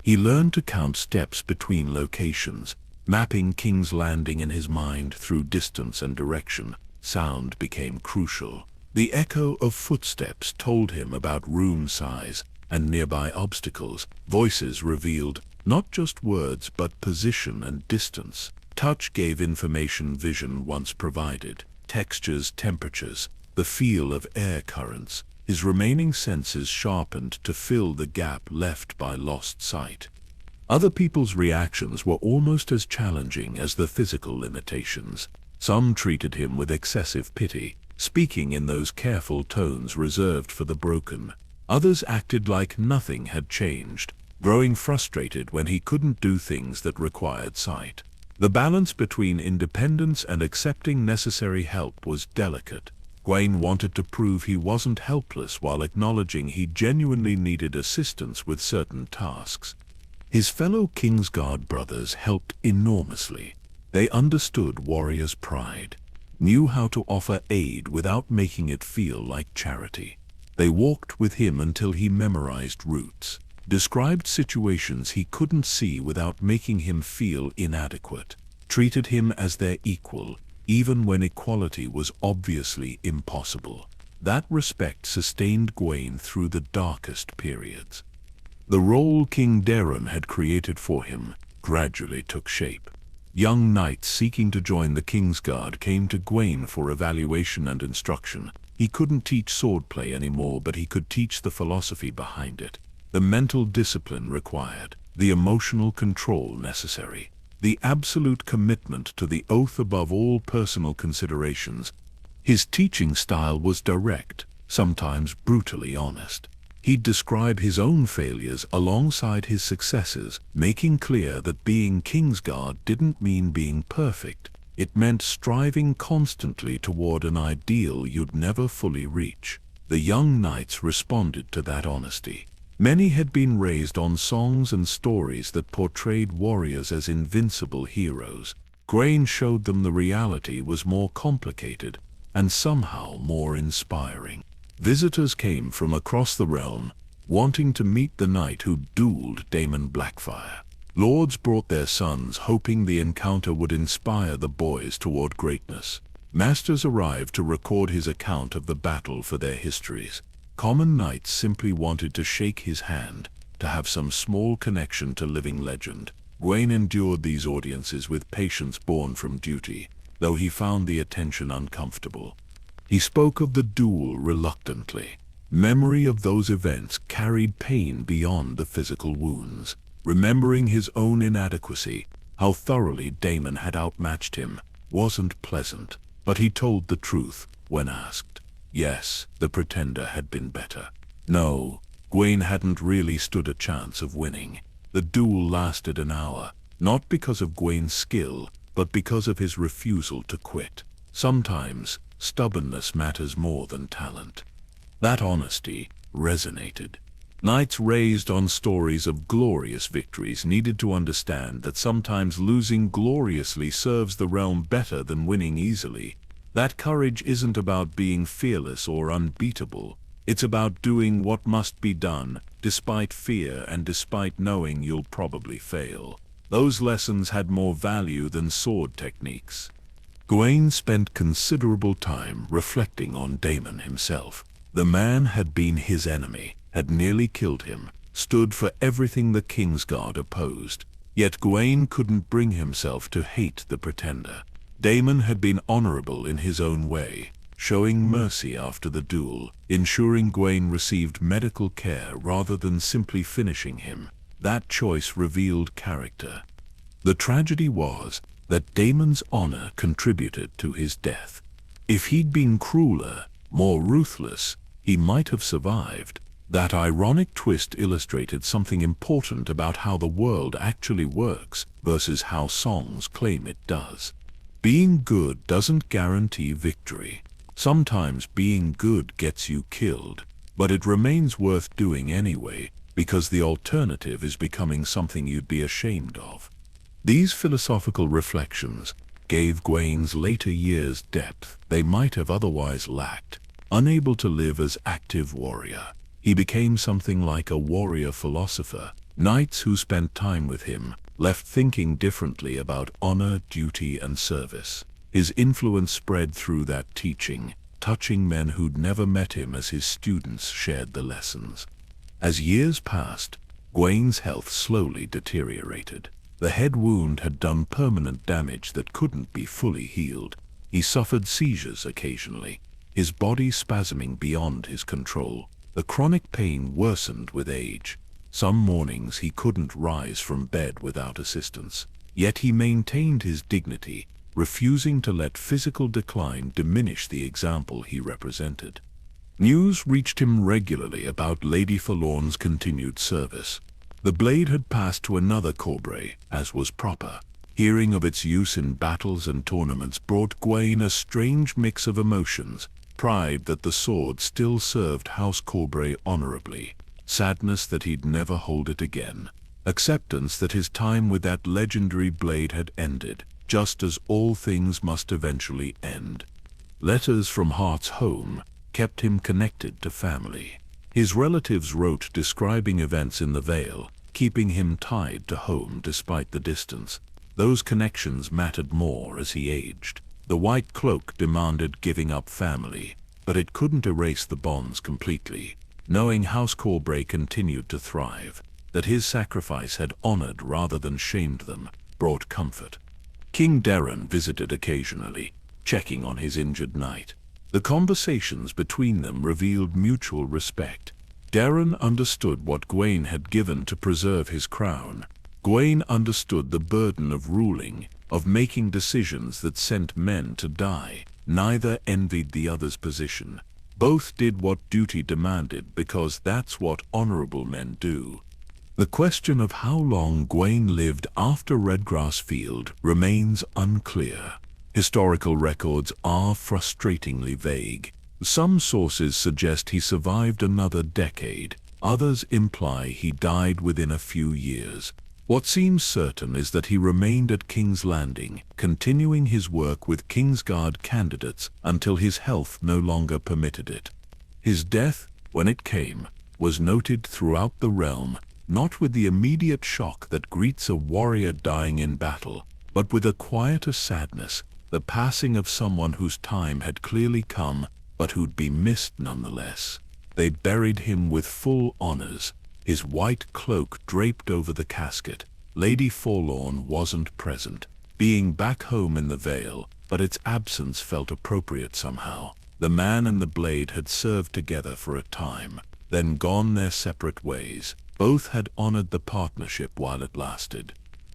He learned to count steps between locations, mapping King's Landing in his mind through distance and direction. Sound became crucial. The echo of footsteps told him about room size and nearby obstacles. Voices revealed not just words but position and distance. Touch gave information vision once provided. Textures, temperatures, the feel of air currents. His remaining senses sharpened to fill the gap left by lost sight. Other people's reactions were almost as challenging as the physical limitations. Some treated him with excessive pity, speaking in those careful tones reserved for the broken. Others acted like nothing had changed, growing frustrated when he couldn't do things that required sight. The balance between independence and accepting necessary help was delicate. Gwayne wanted to prove he wasn't helpless while acknowledging he genuinely needed assistance with certain tasks. His fellow Kingsguard brothers helped enormously. They understood warrior's pride, knew how to offer aid without making it feel like charity. They walked with him until he memorized routes, described situations he couldn't see without making him feel inadequate, treated him as their equal, even when equality was obviously impossible. That respect sustained Gwayne through the darkest periods. The role King Darren had created for him gradually took shape. Young knights seeking to join the Kingsguard came to Gwayne for evaluation and instruction. He couldn't teach swordplay anymore, but he could teach the philosophy behind it, the mental discipline required, the emotional control necessary, the absolute commitment to the oath above all personal considerations. His teaching style was direct, sometimes brutally honest. He'd describe his own failures alongside his successes, making clear that being Kingsguard didn't mean being perfect. It meant striving constantly toward an ideal you'd never fully reach. The young knights responded to that honesty. Many had been raised on songs and stories that portrayed warriors as invincible heroes. Gwayne showed them the reality was more complicated and somehow more inspiring. Visitors came from across the realm, wanting to meet the knight who dueled Damon Blackfire. Lords brought their sons, hoping the encounter would inspire the boys toward greatness. Masters arrived to record his account of the battle for their histories. Common knights simply wanted to shake his hand, to have some small connection to living legend. Gwayne endured these audiences with patience born from duty, though he found the attention uncomfortable. He spoke of the duel reluctantly. Memory of those events carried pain beyond the physical wounds. Remembering his own inadequacy, how thoroughly Damon had outmatched him, wasn't pleasant, but he told the truth when asked. Yes, the pretender had been better. No, Gwayne hadn't really stood a chance of winning. The duel lasted an hour, not because of Gwayne's skill, but because of his refusal to quit. Sometimes, stubbornness matters more than talent. That honesty resonated. Knights raised on stories of glorious victories needed to understand that sometimes losing gloriously serves the realm better than winning easily. That courage isn't about being fearless or unbeatable. It's about doing what must be done, despite fear and despite knowing you'll probably fail. Those lessons had more value than sword techniques. Gwayne spent considerable time reflecting on Damon himself. The man had been his enemy, had nearly killed him, stood for everything the Kingsguard opposed. Yet Gwayne couldn't bring himself to hate the pretender. Damon had been honorable in his own way, showing mercy after the duel, ensuring Gwayne received medical care rather than simply finishing him. That choice revealed character. The tragedy was that Daemon's honor contributed to his death. If he'd been crueler, more ruthless, he might have survived. That ironic twist illustrated something important about how the world actually works versus how songs claim it does. Being good doesn't guarantee victory. Sometimes being good gets you killed, but it remains worth doing anyway, because the alternative is becoming something you'd be ashamed of. These philosophical reflections gave Gwayne's later years depth they might have otherwise lacked. Unable to live as active warrior, he became something like a warrior philosopher. Knights who spent time with him left thinking differently about honor, duty, and service. His influence spread through that teaching, touching men who'd never met him as his students shared the lessons. As years passed, Gwayne's health slowly deteriorated. The head wound had done permanent damage that couldn't be fully healed. He suffered seizures occasionally, his body spasming beyond his control. The chronic pain worsened with age. Some mornings he couldn't rise from bed without assistance. Yet he maintained his dignity, refusing to let physical decline diminish the example he represented. News reached him regularly about Lady Forlorn's continued service. The blade had passed to another Corbray, as was proper. Hearing of its use in battles and tournaments brought Gwayne a strange mix of emotions: pride that the sword still served House Corbray honorably, sadness that he'd never hold it again, acceptance that his time with that legendary blade had ended, just as all things must eventually end. Letters from Heart's home kept him connected to family. His relatives wrote describing events in the Vale, keeping him tied to home despite the distance. Those connections mattered more as he aged. The white cloak demanded giving up family, but it couldn't erase the bonds completely. Knowing House Corbray continued to thrive, that his sacrifice had honored rather than shamed them, brought comfort. King Darren visited occasionally, checking on his injured knight. The conversations between them revealed mutual respect. Darren understood what Gwayne had given to preserve his crown. Gwayne understood the burden of ruling, of making decisions that sent men to die. Neither envied the other's position. Both did what duty demanded because that's what honorable men do. The question of how long Gwayne lived after Redgrass Field remains unclear. Historical records are frustratingly vague. Some sources suggest he survived another decade. Others imply he died within a few years. What seems certain is that he remained at King's Landing, continuing his work with Kingsguard candidates until his health no longer permitted it. His death, when it came, was noted throughout the realm, not with the immediate shock that greets a warrior dying in battle, but with a quieter sadness, the passing of someone whose time had clearly come, but who'd be missed nonetheless. They buried him with full honors, his white cloak draped over the casket. Lady Forlorn wasn't present, being back home in the Vale, but its absence felt appropriate somehow. The man and the blade had served together for a time, then gone their separate ways. Both had honored the partnership while it lasted.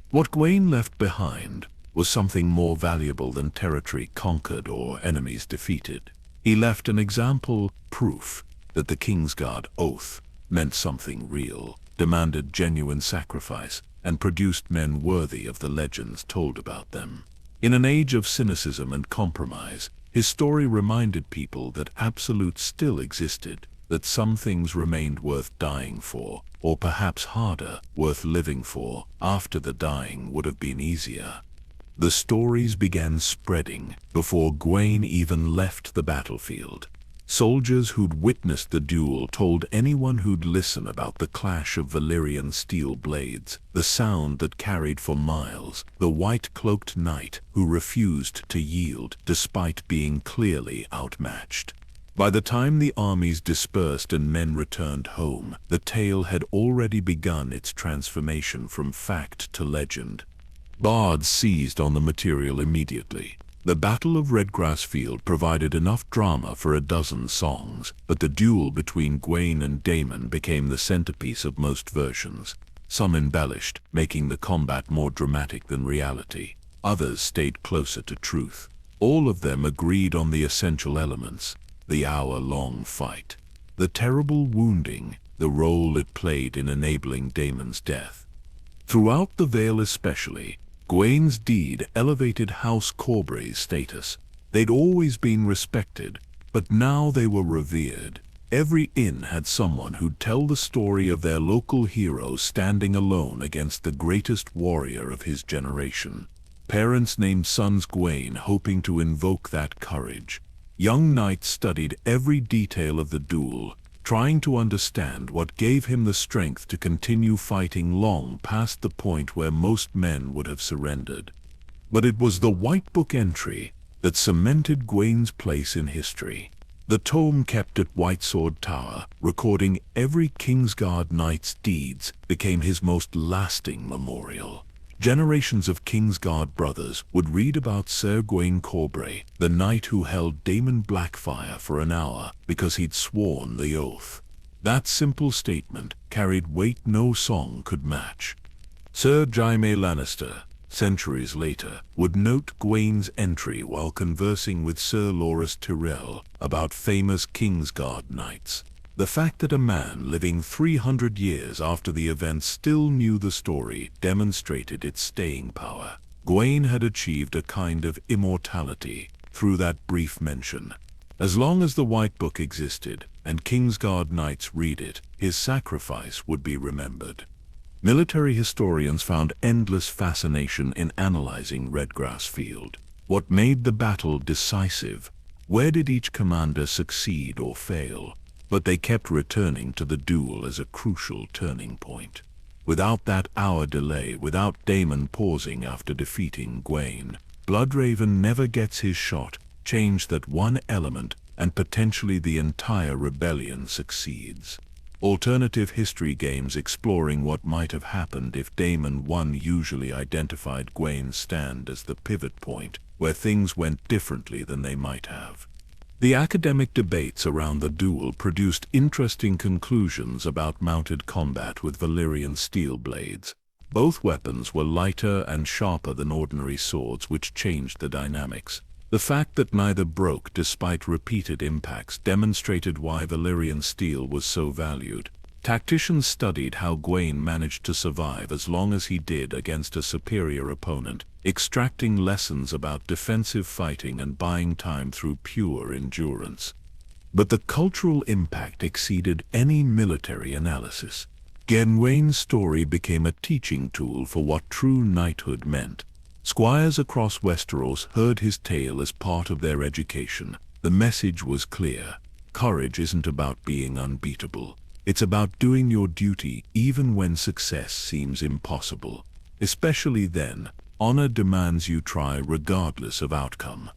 What Gwayne left behind was something more valuable than territory conquered or enemies defeated. He left an example, proof, that the Kingsguard oath meant something real, demanded genuine sacrifice, and produced men worthy of the legends told about them. In an age of cynicism and compromise, his story reminded people that absolutes still existed, that some things remained worth dying for, or perhaps harder, worth living for, after the dying would have been easier. The stories began spreading before Gwayne even left the battlefield. Soldiers who'd witnessed the duel told anyone who'd listen about the clash of Valyrian steel blades, the sound that carried for miles, the white-cloaked knight who refused to yield despite being clearly outmatched. By the time the armies dispersed and men returned home, the tale had already begun its transformation from fact to legend. Bards seized on the material immediately. The Battle of Redgrass Field provided enough drama for a dozen songs, but the duel between Gwayne and Daemon became the centerpiece of most versions. Some embellished, making the combat more dramatic than reality. Others stayed closer to truth. All of them agreed on the essential elements: the hour-long fight, the terrible wounding, the role it played in enabling Daemon's death. Throughout the Vale especially, Gwayne's deed elevated House Corbray's status. They'd always been respected, but now they were revered. Every inn had someone who'd tell the story of their local hero standing alone against the greatest warrior of his generation. Parents named sons Gwayne, hoping to invoke that courage. Young knights studied every detail of the duel, trying to understand what gave him the strength to continue fighting long past the point where most men would have surrendered. But it was the White Book entry that cemented Gwayne's place in history. The tome kept at Whitesword Tower, recording every Kingsguard knight's deeds, became his most lasting memorial. Generations of Kingsguard brothers would read about Sir Gwayne Corbray, the knight who held Daemon Blackfire for an hour because he'd sworn the oath. That simple statement carried weight no song could match. Sir Jaime Lannister, centuries later, would note Gwayne's entry while conversing with Sir Loras Tyrell about famous Kingsguard knights. The fact that a man living 300 years after the event still knew the story demonstrated its staying power. Gwayne had achieved a kind of immortality through that brief mention. As long as the White Book existed and Kingsguard knights read it, his sacrifice would be remembered. Military historians found endless fascination in analyzing Redgrass Field. What made the battle decisive? Where did each commander succeed or fail? But they kept returning to the duel as a crucial turning point. Without that hour delay, without Daemon pausing after defeating Gwayne, Bloodraven never gets his shot. Change that one element, and potentially the entire rebellion succeeds. Alternative history games exploring what might have happened if Daemon won usually identified Gwayne's stand as the pivot point, where things went differently than they might have. The academic debates around the duel produced interesting conclusions about mounted combat with Valyrian steel blades. Both weapons were lighter and sharper than ordinary swords, which changed the dynamics. The fact that neither broke despite repeated impacts demonstrated why Valyrian steel was so valued. Tacticians studied how Gwayne managed to survive as long as he did against a superior opponent, extracting lessons about defensive fighting and buying time through pure endurance. But the cultural impact exceeded any military analysis. Gwayne's story became a teaching tool for what true knighthood meant. Squires across Westeros heard his tale as part of their education. The message was clear. Courage isn't about being unbeatable. It's about doing your duty even when success seems impossible. Especially then, honor demands you try regardless of outcome.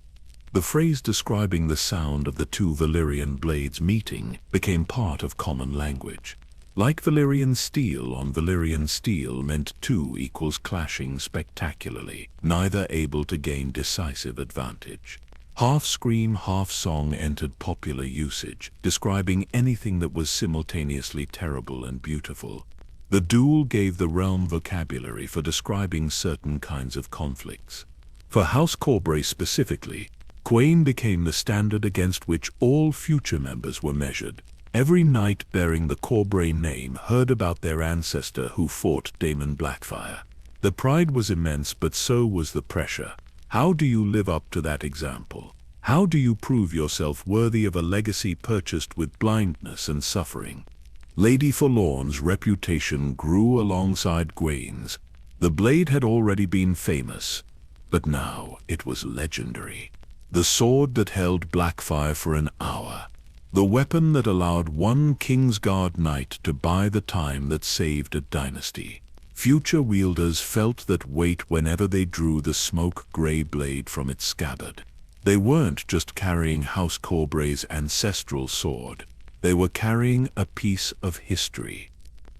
The phrase describing the sound of the two Valyrian blades meeting became part of common language. Like Valyrian steel on Valyrian steel meant two equals clashing spectacularly, neither able to gain decisive advantage. Half scream, half song entered popular usage, describing anything that was simultaneously terrible and beautiful. The duel gave the realm vocabulary for describing certain kinds of conflicts. For House Corbray specifically, Gwayne became the standard against which all future members were measured. Every knight bearing the Corbray name heard about their ancestor who fought Daemon Blackfire. The pride was immense, but so was the pressure. How do you live up to that example? How do you prove yourself worthy of a legacy purchased with blindness and suffering? Lady Forlorn's reputation grew alongside Gwayne's. The blade had already been famous, but now it was legendary. The sword that held Blackfire for an hour. The weapon that allowed one Kingsguard knight to buy the time that saved a dynasty. Future wielders felt that weight whenever they drew the smoke-gray blade from its scabbard. They weren't just carrying House Corbray's ancestral sword. They were carrying a piece of history.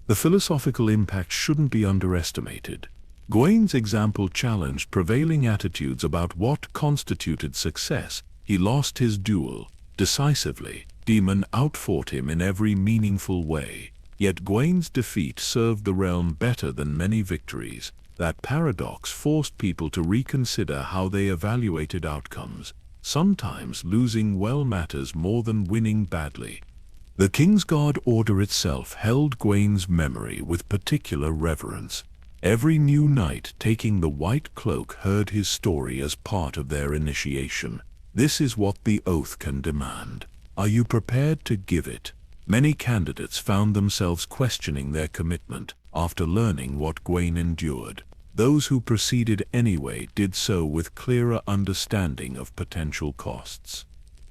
The philosophical impact shouldn't be underestimated. Gwayne's example challenged prevailing attitudes about what constituted success. He lost his duel decisively. Demon outfought him in every meaningful way. Yet Gwayne's defeat served the realm better than many victories. That paradox forced people to reconsider how they evaluated outcomes. Sometimes losing well matters more than winning badly. The Kingsguard Order itself held Gwayne's memory with particular reverence. Every new knight taking the white cloak heard his story as part of their initiation. This is what the oath can demand. Are you prepared to give it? Many candidates found themselves questioning their commitment after learning what Gwayne endured. Those who proceeded anyway did so with clearer understanding of potential costs.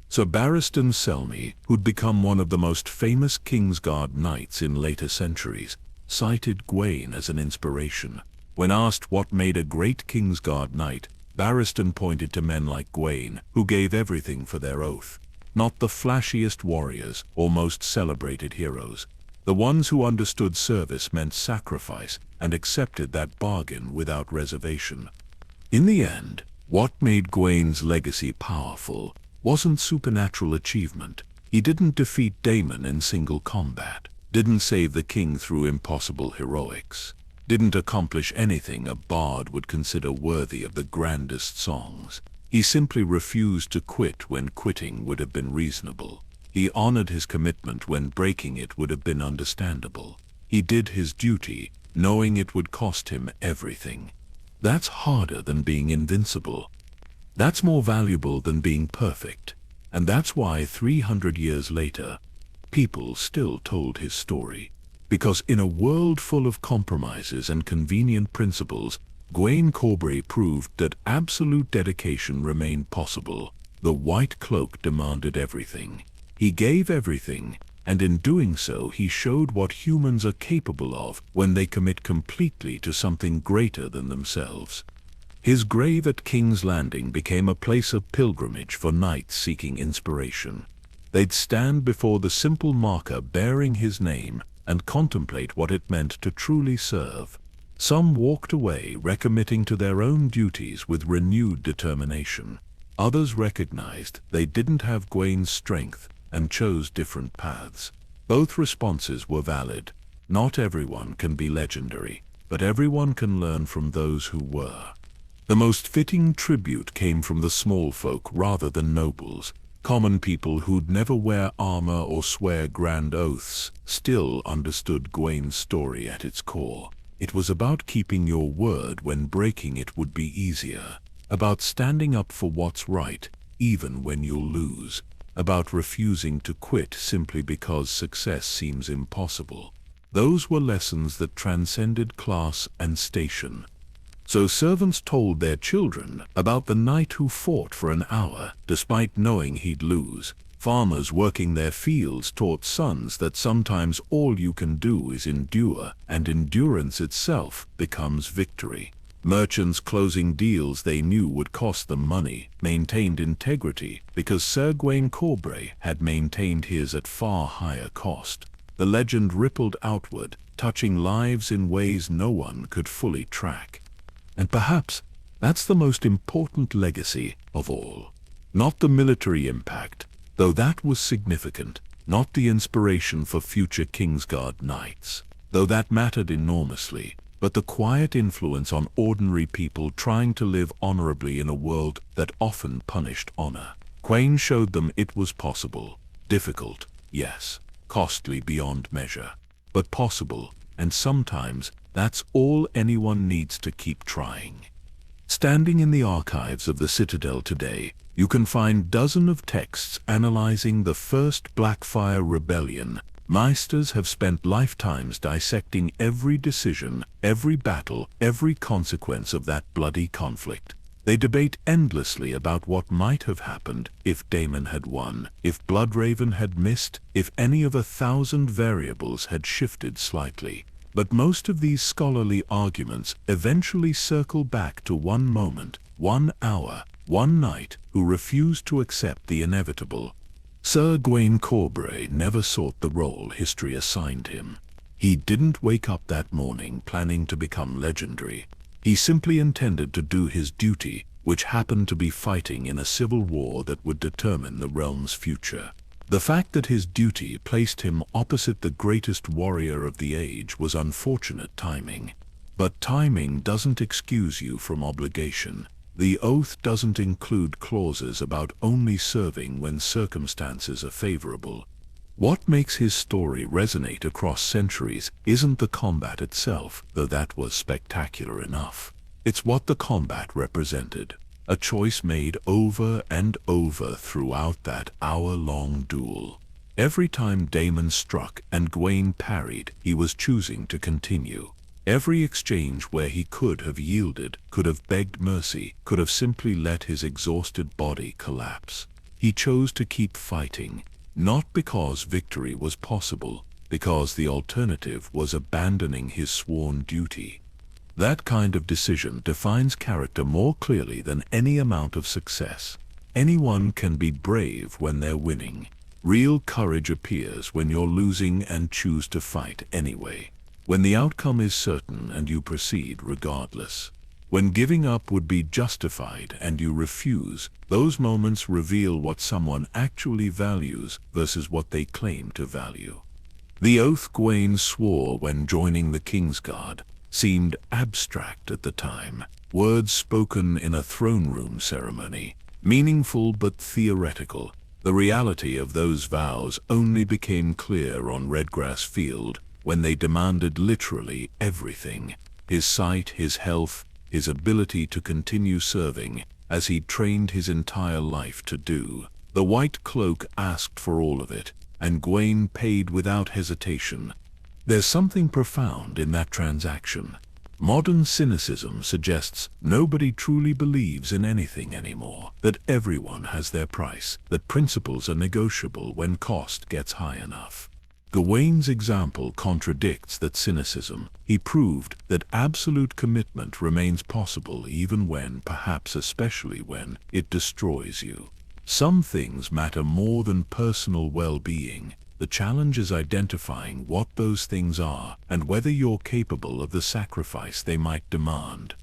Sir Barristan Selmy, who'd become one of the most famous Kingsguard knights in later centuries, cited Gwayne as an inspiration. When asked what made a great Kingsguard knight, Barristan pointed to men like Gwayne, who gave everything for their oath. Not the flashiest warriors or most celebrated heroes. The ones who understood service meant sacrifice and accepted that bargain without reservation. In the end, what made Gwayne's legacy powerful wasn't supernatural achievement. He didn't defeat Daemon in single combat, didn't save the king through impossible heroics, didn't accomplish anything a bard would consider worthy of the grandest songs. He simply refused to quit when quitting would have been reasonable. He honored his commitment when breaking it would have been understandable. He did his duty, knowing it would cost him everything. That's harder than being invincible. That's more valuable than being perfect. And that's why 300 years later, people still told his story. Because in a world full of compromises and convenient principles, Gwayne Corbray proved that absolute dedication remained possible. The white cloak demanded everything. He gave everything, and in doing so he showed what humans are capable of when they commit completely to something greater than themselves. His grave at King's Landing became a place of pilgrimage for knights seeking inspiration. They'd stand before the simple marker bearing his name and contemplate what it meant to truly serve. Some walked away recommitting to their own duties with renewed determination. Others recognized they didn't have Gwayne's strength and chose different paths. Both responses were valid. Not everyone can be legendary, but everyone can learn from those who were. The most fitting tribute came from the small folk rather than nobles. Common people who'd never wear armor or swear grand oaths still understood Gwayne's story at its core. It was about keeping your word when breaking it would be easier. About standing up for what's right, even when you'll lose. About refusing to quit simply because success seems impossible. Those were lessons that transcended class and station. So servants told their children about the knight who fought for an hour despite knowing he'd lose. Farmers working their fields taught sons that sometimes all you can do is endure, and endurance itself becomes victory. Merchants closing deals they knew would cost them money maintained integrity because Sir Gwayne Corbray had maintained his at far higher cost. The legend rippled outward, touching lives in ways no one could fully track. And perhaps that's the most important legacy of all. Not the military impact, though that was significant. Not the inspiration for future Kingsguard knights, though that mattered enormously. But the quiet influence on ordinary people trying to live honorably in a world that often punished honor. Gwayne showed them it was possible. Difficult, yes. Costly beyond measure. But possible, and sometimes that's all anyone needs to keep trying. Standing in the archives of the Citadel today, you can find dozens of texts analyzing the first Blackfire Rebellion. Meisters have spent lifetimes dissecting every decision, every battle, every consequence of that bloody conflict. They debate endlessly about what might have happened if Daemon had won, if Bloodraven had missed, if any of 1,000 variables had shifted slightly. But most of these scholarly arguments eventually circle back to one moment, 1 hour, one night who refused to accept the inevitable. Sir Gwayne Corbray never sought the role history assigned him. He didn't wake up that morning planning to become legendary. He simply intended to do his duty, which happened to be fighting in a civil war that would determine the realm's future. The fact that his duty placed him opposite the greatest warrior of the age was unfortunate timing. But timing doesn't excuse you from obligation. The oath doesn't include clauses about only serving when circumstances are favorable. What makes his story resonate across centuries isn't the combat itself, though that was spectacular enough. It's what the combat represented. A choice made over and over throughout that hour-long duel. Every time Damon struck and Gwayne parried, he was choosing to continue. Every exchange where he could have yielded, could have begged mercy, could have simply let his exhausted body collapse. He chose to keep fighting, not because victory was possible, because the alternative was abandoning his sworn duty. That kind of decision defines character more clearly than any amount of success. Anyone can be brave when they're winning. Real courage appears when you're losing and choose to fight anyway. When the outcome is certain and you proceed regardless. When giving up would be justified and you refuse, those moments reveal what someone actually values versus what they claim to value. The oath Gwayne swore when joining the Kingsguard seemed abstract at the time, words spoken in a throne room ceremony, meaningful but theoretical. The reality of those vows only became clear on Redgrass Field when they demanded literally everything: his sight, his health, his ability to continue serving, as he trained his entire life to do. The White Cloak asked for all of it, and Gwayne paid without hesitation. There's something profound in that transaction. Modern cynicism suggests nobody truly believes in anything anymore, that everyone has their price, that principles are negotiable when cost gets high enough. Gwayne's example contradicts that cynicism. He proved that absolute commitment remains possible even when, perhaps especially when, it destroys you. Some things matter more than personal well-being. The challenge is identifying what those things are and whether you're capable of the sacrifice they might demand.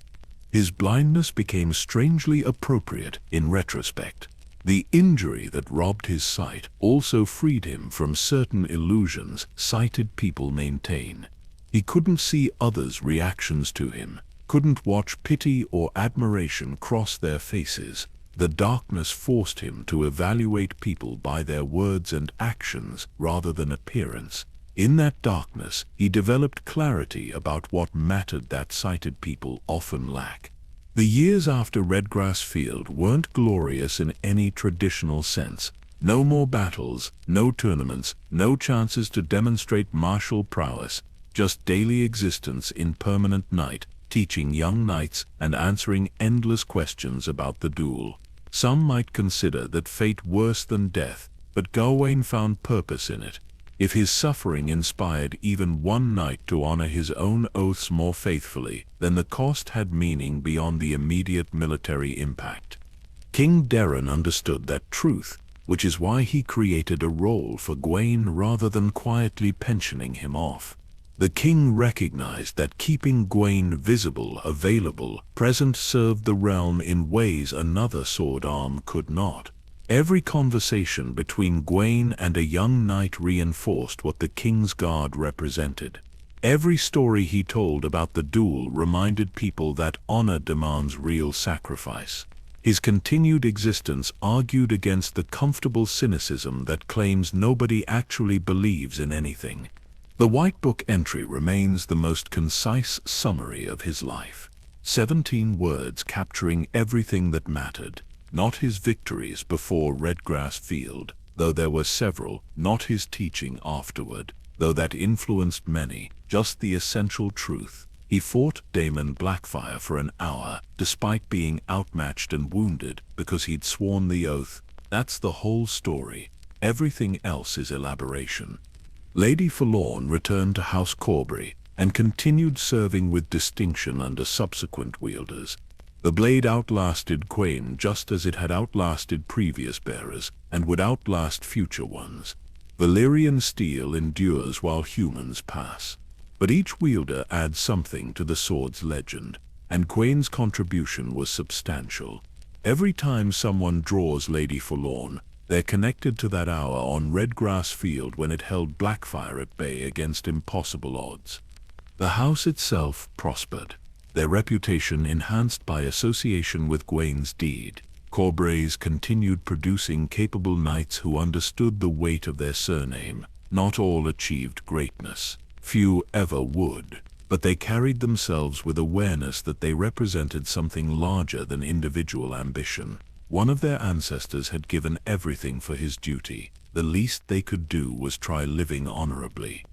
His blindness became strangely appropriate in retrospect. The injury that robbed his sight also freed him from certain illusions sighted people maintain. He couldn't see others' reactions to him, couldn't watch pity or admiration cross their faces. The darkness forced him to evaluate people by their words and actions rather than appearance. In that darkness, he developed clarity about what mattered that sighted people often lack. The years after Redgrass Field weren't glorious in any traditional sense. No more battles, no tournaments, no chances to demonstrate martial prowess, just daily existence in permanent night, teaching young knights and answering endless questions about the duel. Some might consider that fate worse than death, but Gwayne found purpose in it. If his suffering inspired even one knight to honor his own oaths more faithfully, then the cost had meaning beyond the immediate military impact. King Darren understood that truth, which is why he created a role for Gwayne rather than quietly pensioning him off. The king recognized that keeping Gwayne visible, available, present served the realm in ways another sword arm could not. Every conversation between Gwayne and a young knight reinforced what the Kingsguard represented. Every story he told about the duel reminded people that honor demands real sacrifice. His continued existence argued against the comfortable cynicism that claims nobody actually believes in anything. The White Book entry remains the most concise summary of his life. 17 words capturing everything that mattered. Not his victories before Redgrass Field, though there were several, not his teaching afterward, though that influenced many, just the essential truth. He fought Damon Blackfire for an hour, despite being outmatched and wounded, because he'd sworn the oath. That's the whole story. Everything else is elaboration. Lady Forlorn returned to House Corbray and continued serving with distinction under subsequent wielders. The blade outlasted Gwayne just as it had outlasted previous bearers and would outlast future ones. Valyrian steel endures while humans pass. But each wielder adds something to the sword's legend. and Gwayne's contribution was substantial. Every time someone draws Lady Forlorn, they're connected to that hour on Redgrass Field when it held Blackfire at bay against impossible odds. The house itself prospered, their reputation enhanced by association with Gwayne's deed. Corbrays continued producing capable knights who understood the weight of their surname. Not all achieved greatness. Few ever would. But they carried themselves with awareness that they represented something larger than individual ambition. One of their ancestors had given everything for his duty. The least they could do was try living honorably.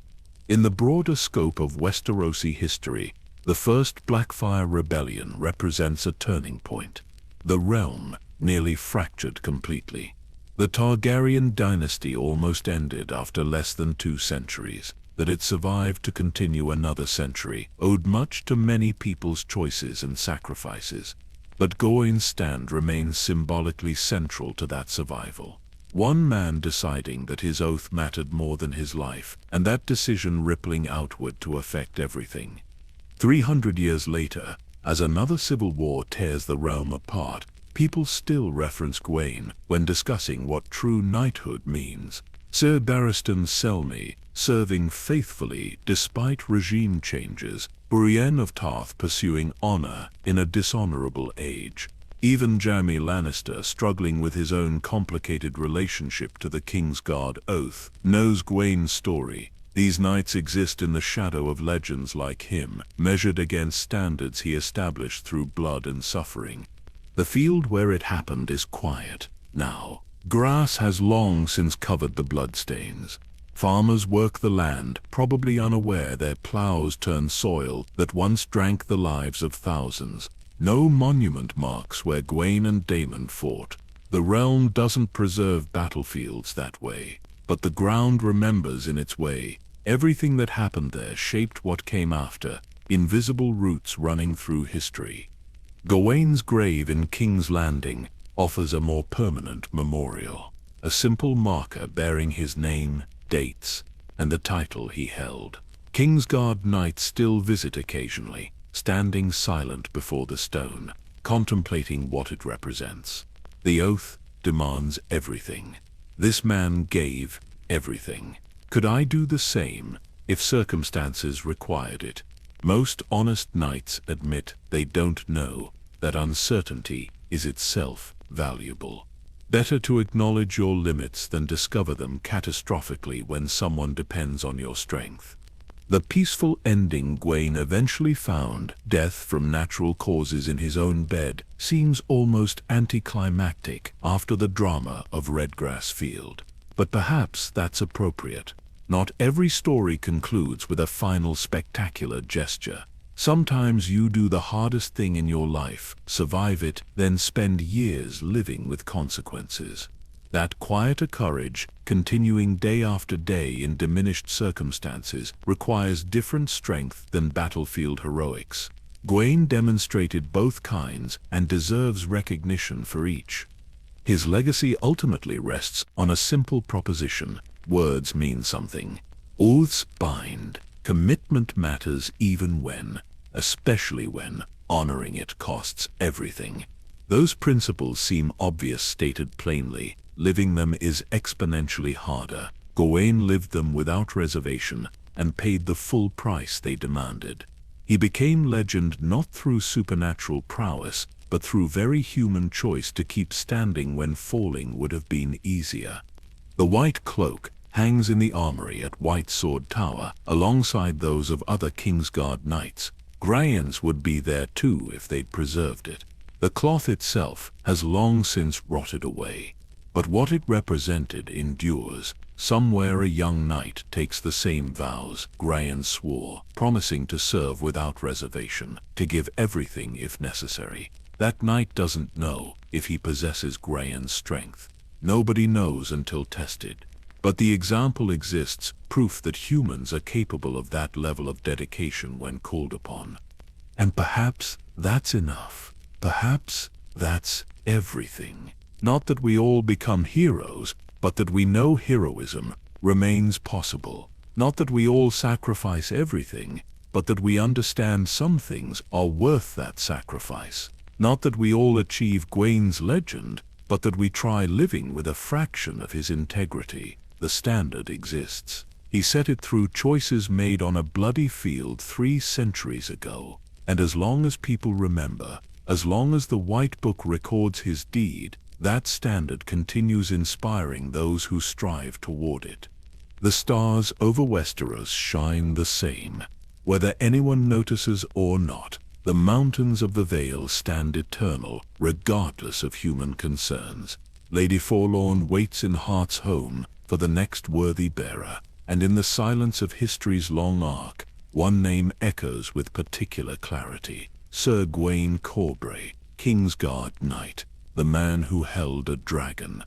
In the broader scope of Westerosi history, the First Blackfire Rebellion represents a turning point. The realm nearly fractured completely. The Targaryen dynasty almost ended after less than 2 centuries. That it survived to continue another century owed much to many people's choices and sacrifices. But Gwayne's stand remains symbolically central to that survival. One man deciding that his oath mattered more than his life, and that decision rippling outward to affect everything. 300 years later, as another civil war tears the realm apart, people still reference Gwayne when discussing what true knighthood means. Sir Barristan Selmy, serving faithfully despite regime changes, Brienne of Tarth pursuing honor in a dishonorable age. Even Jaime Lannister, struggling with his own complicated relationship to the Kingsguard oath, knows Gwayne's story. These knights exist in the shadow of legends like him, measured against standards he established through blood and suffering. The field where it happened is quiet now. Grass has long since covered the bloodstains. Farmers work the land, probably unaware their plows turn soil that once drank the lives of thousands. No monument marks where Gwayne and Daemon fought. The realm doesn't preserve battlefields that way, but the ground remembers in its way. Everything that happened there shaped what came after, invisible roots running through history. Gwayne's grave in King's Landing offers a more permanent memorial, a simple marker bearing his name, dates, and the title he held. Kingsguard knights still visit occasionally, standing silent before the stone, contemplating what it represents. The oath demands everything. This man gave everything. Could I do the same if circumstances required it? Most honest knights admit they don't know that uncertainty is itself valuable. Better to acknowledge your limits than discover them catastrophically when someone depends on your strength. The peaceful ending Gwayne eventually found, death from natural causes in his own bed, seems almost anticlimactic after the drama of Redgrass Field. But perhaps that's appropriate. Not every story concludes with a final spectacular gesture. Sometimes you do the hardest thing in your life, survive it, then spend years living with consequences. That quieter courage, continuing day after day in diminished circumstances, requires different strength than battlefield heroics. Gwayne demonstrated both kinds and deserves recognition for each. His legacy ultimately rests on a simple proposition: words mean something. Oaths bind. Commitment matters even when, especially when, honoring it costs everything. Those principles seem obvious stated plainly. Living them is exponentially harder. Gwayne lived them without reservation and paid the full price they demanded. He became legend not through supernatural prowess, but through very human choice to keep standing when falling would have been easier. The white cloak hangs in the armory at White Sword Tower, alongside those of other Kingsguard knights. Grayans would be there too if they'd preserved it. The cloth itself has long since rotted away, but what it represented endures. Somewhere a young knight takes the same vows Grayan swore, promising to serve without reservation, to give everything if necessary. That knight doesn't know if he possesses Grayan's strength. Nobody knows until tested. But the example exists, proof that humans are capable of that level of dedication when called upon. And perhaps that's enough. Perhaps that's everything. Not that we all become heroes, but that we know heroism remains possible. Not that we all sacrifice everything, but that we understand some things are worth that sacrifice. Not that we all achieve Gwayne's legend, but that we try living with a fraction of his integrity. The standard exists. He set it through choices made on a bloody field 3 centuries ago. And as long as people remember, as long as the White Book records his deed, that standard continues inspiring those who strive toward it. The stars over Westeros shine the same. Whether anyone notices or not, the mountains of the Vale stand eternal, regardless of human concerns. Lady Forlorn waits in Heart's home for the next worthy bearer, and in the silence of history's long arc, one name echoes with particular clarity: Sir Gwayne Corbray, Kingsguard Knight, the man who held a dragon.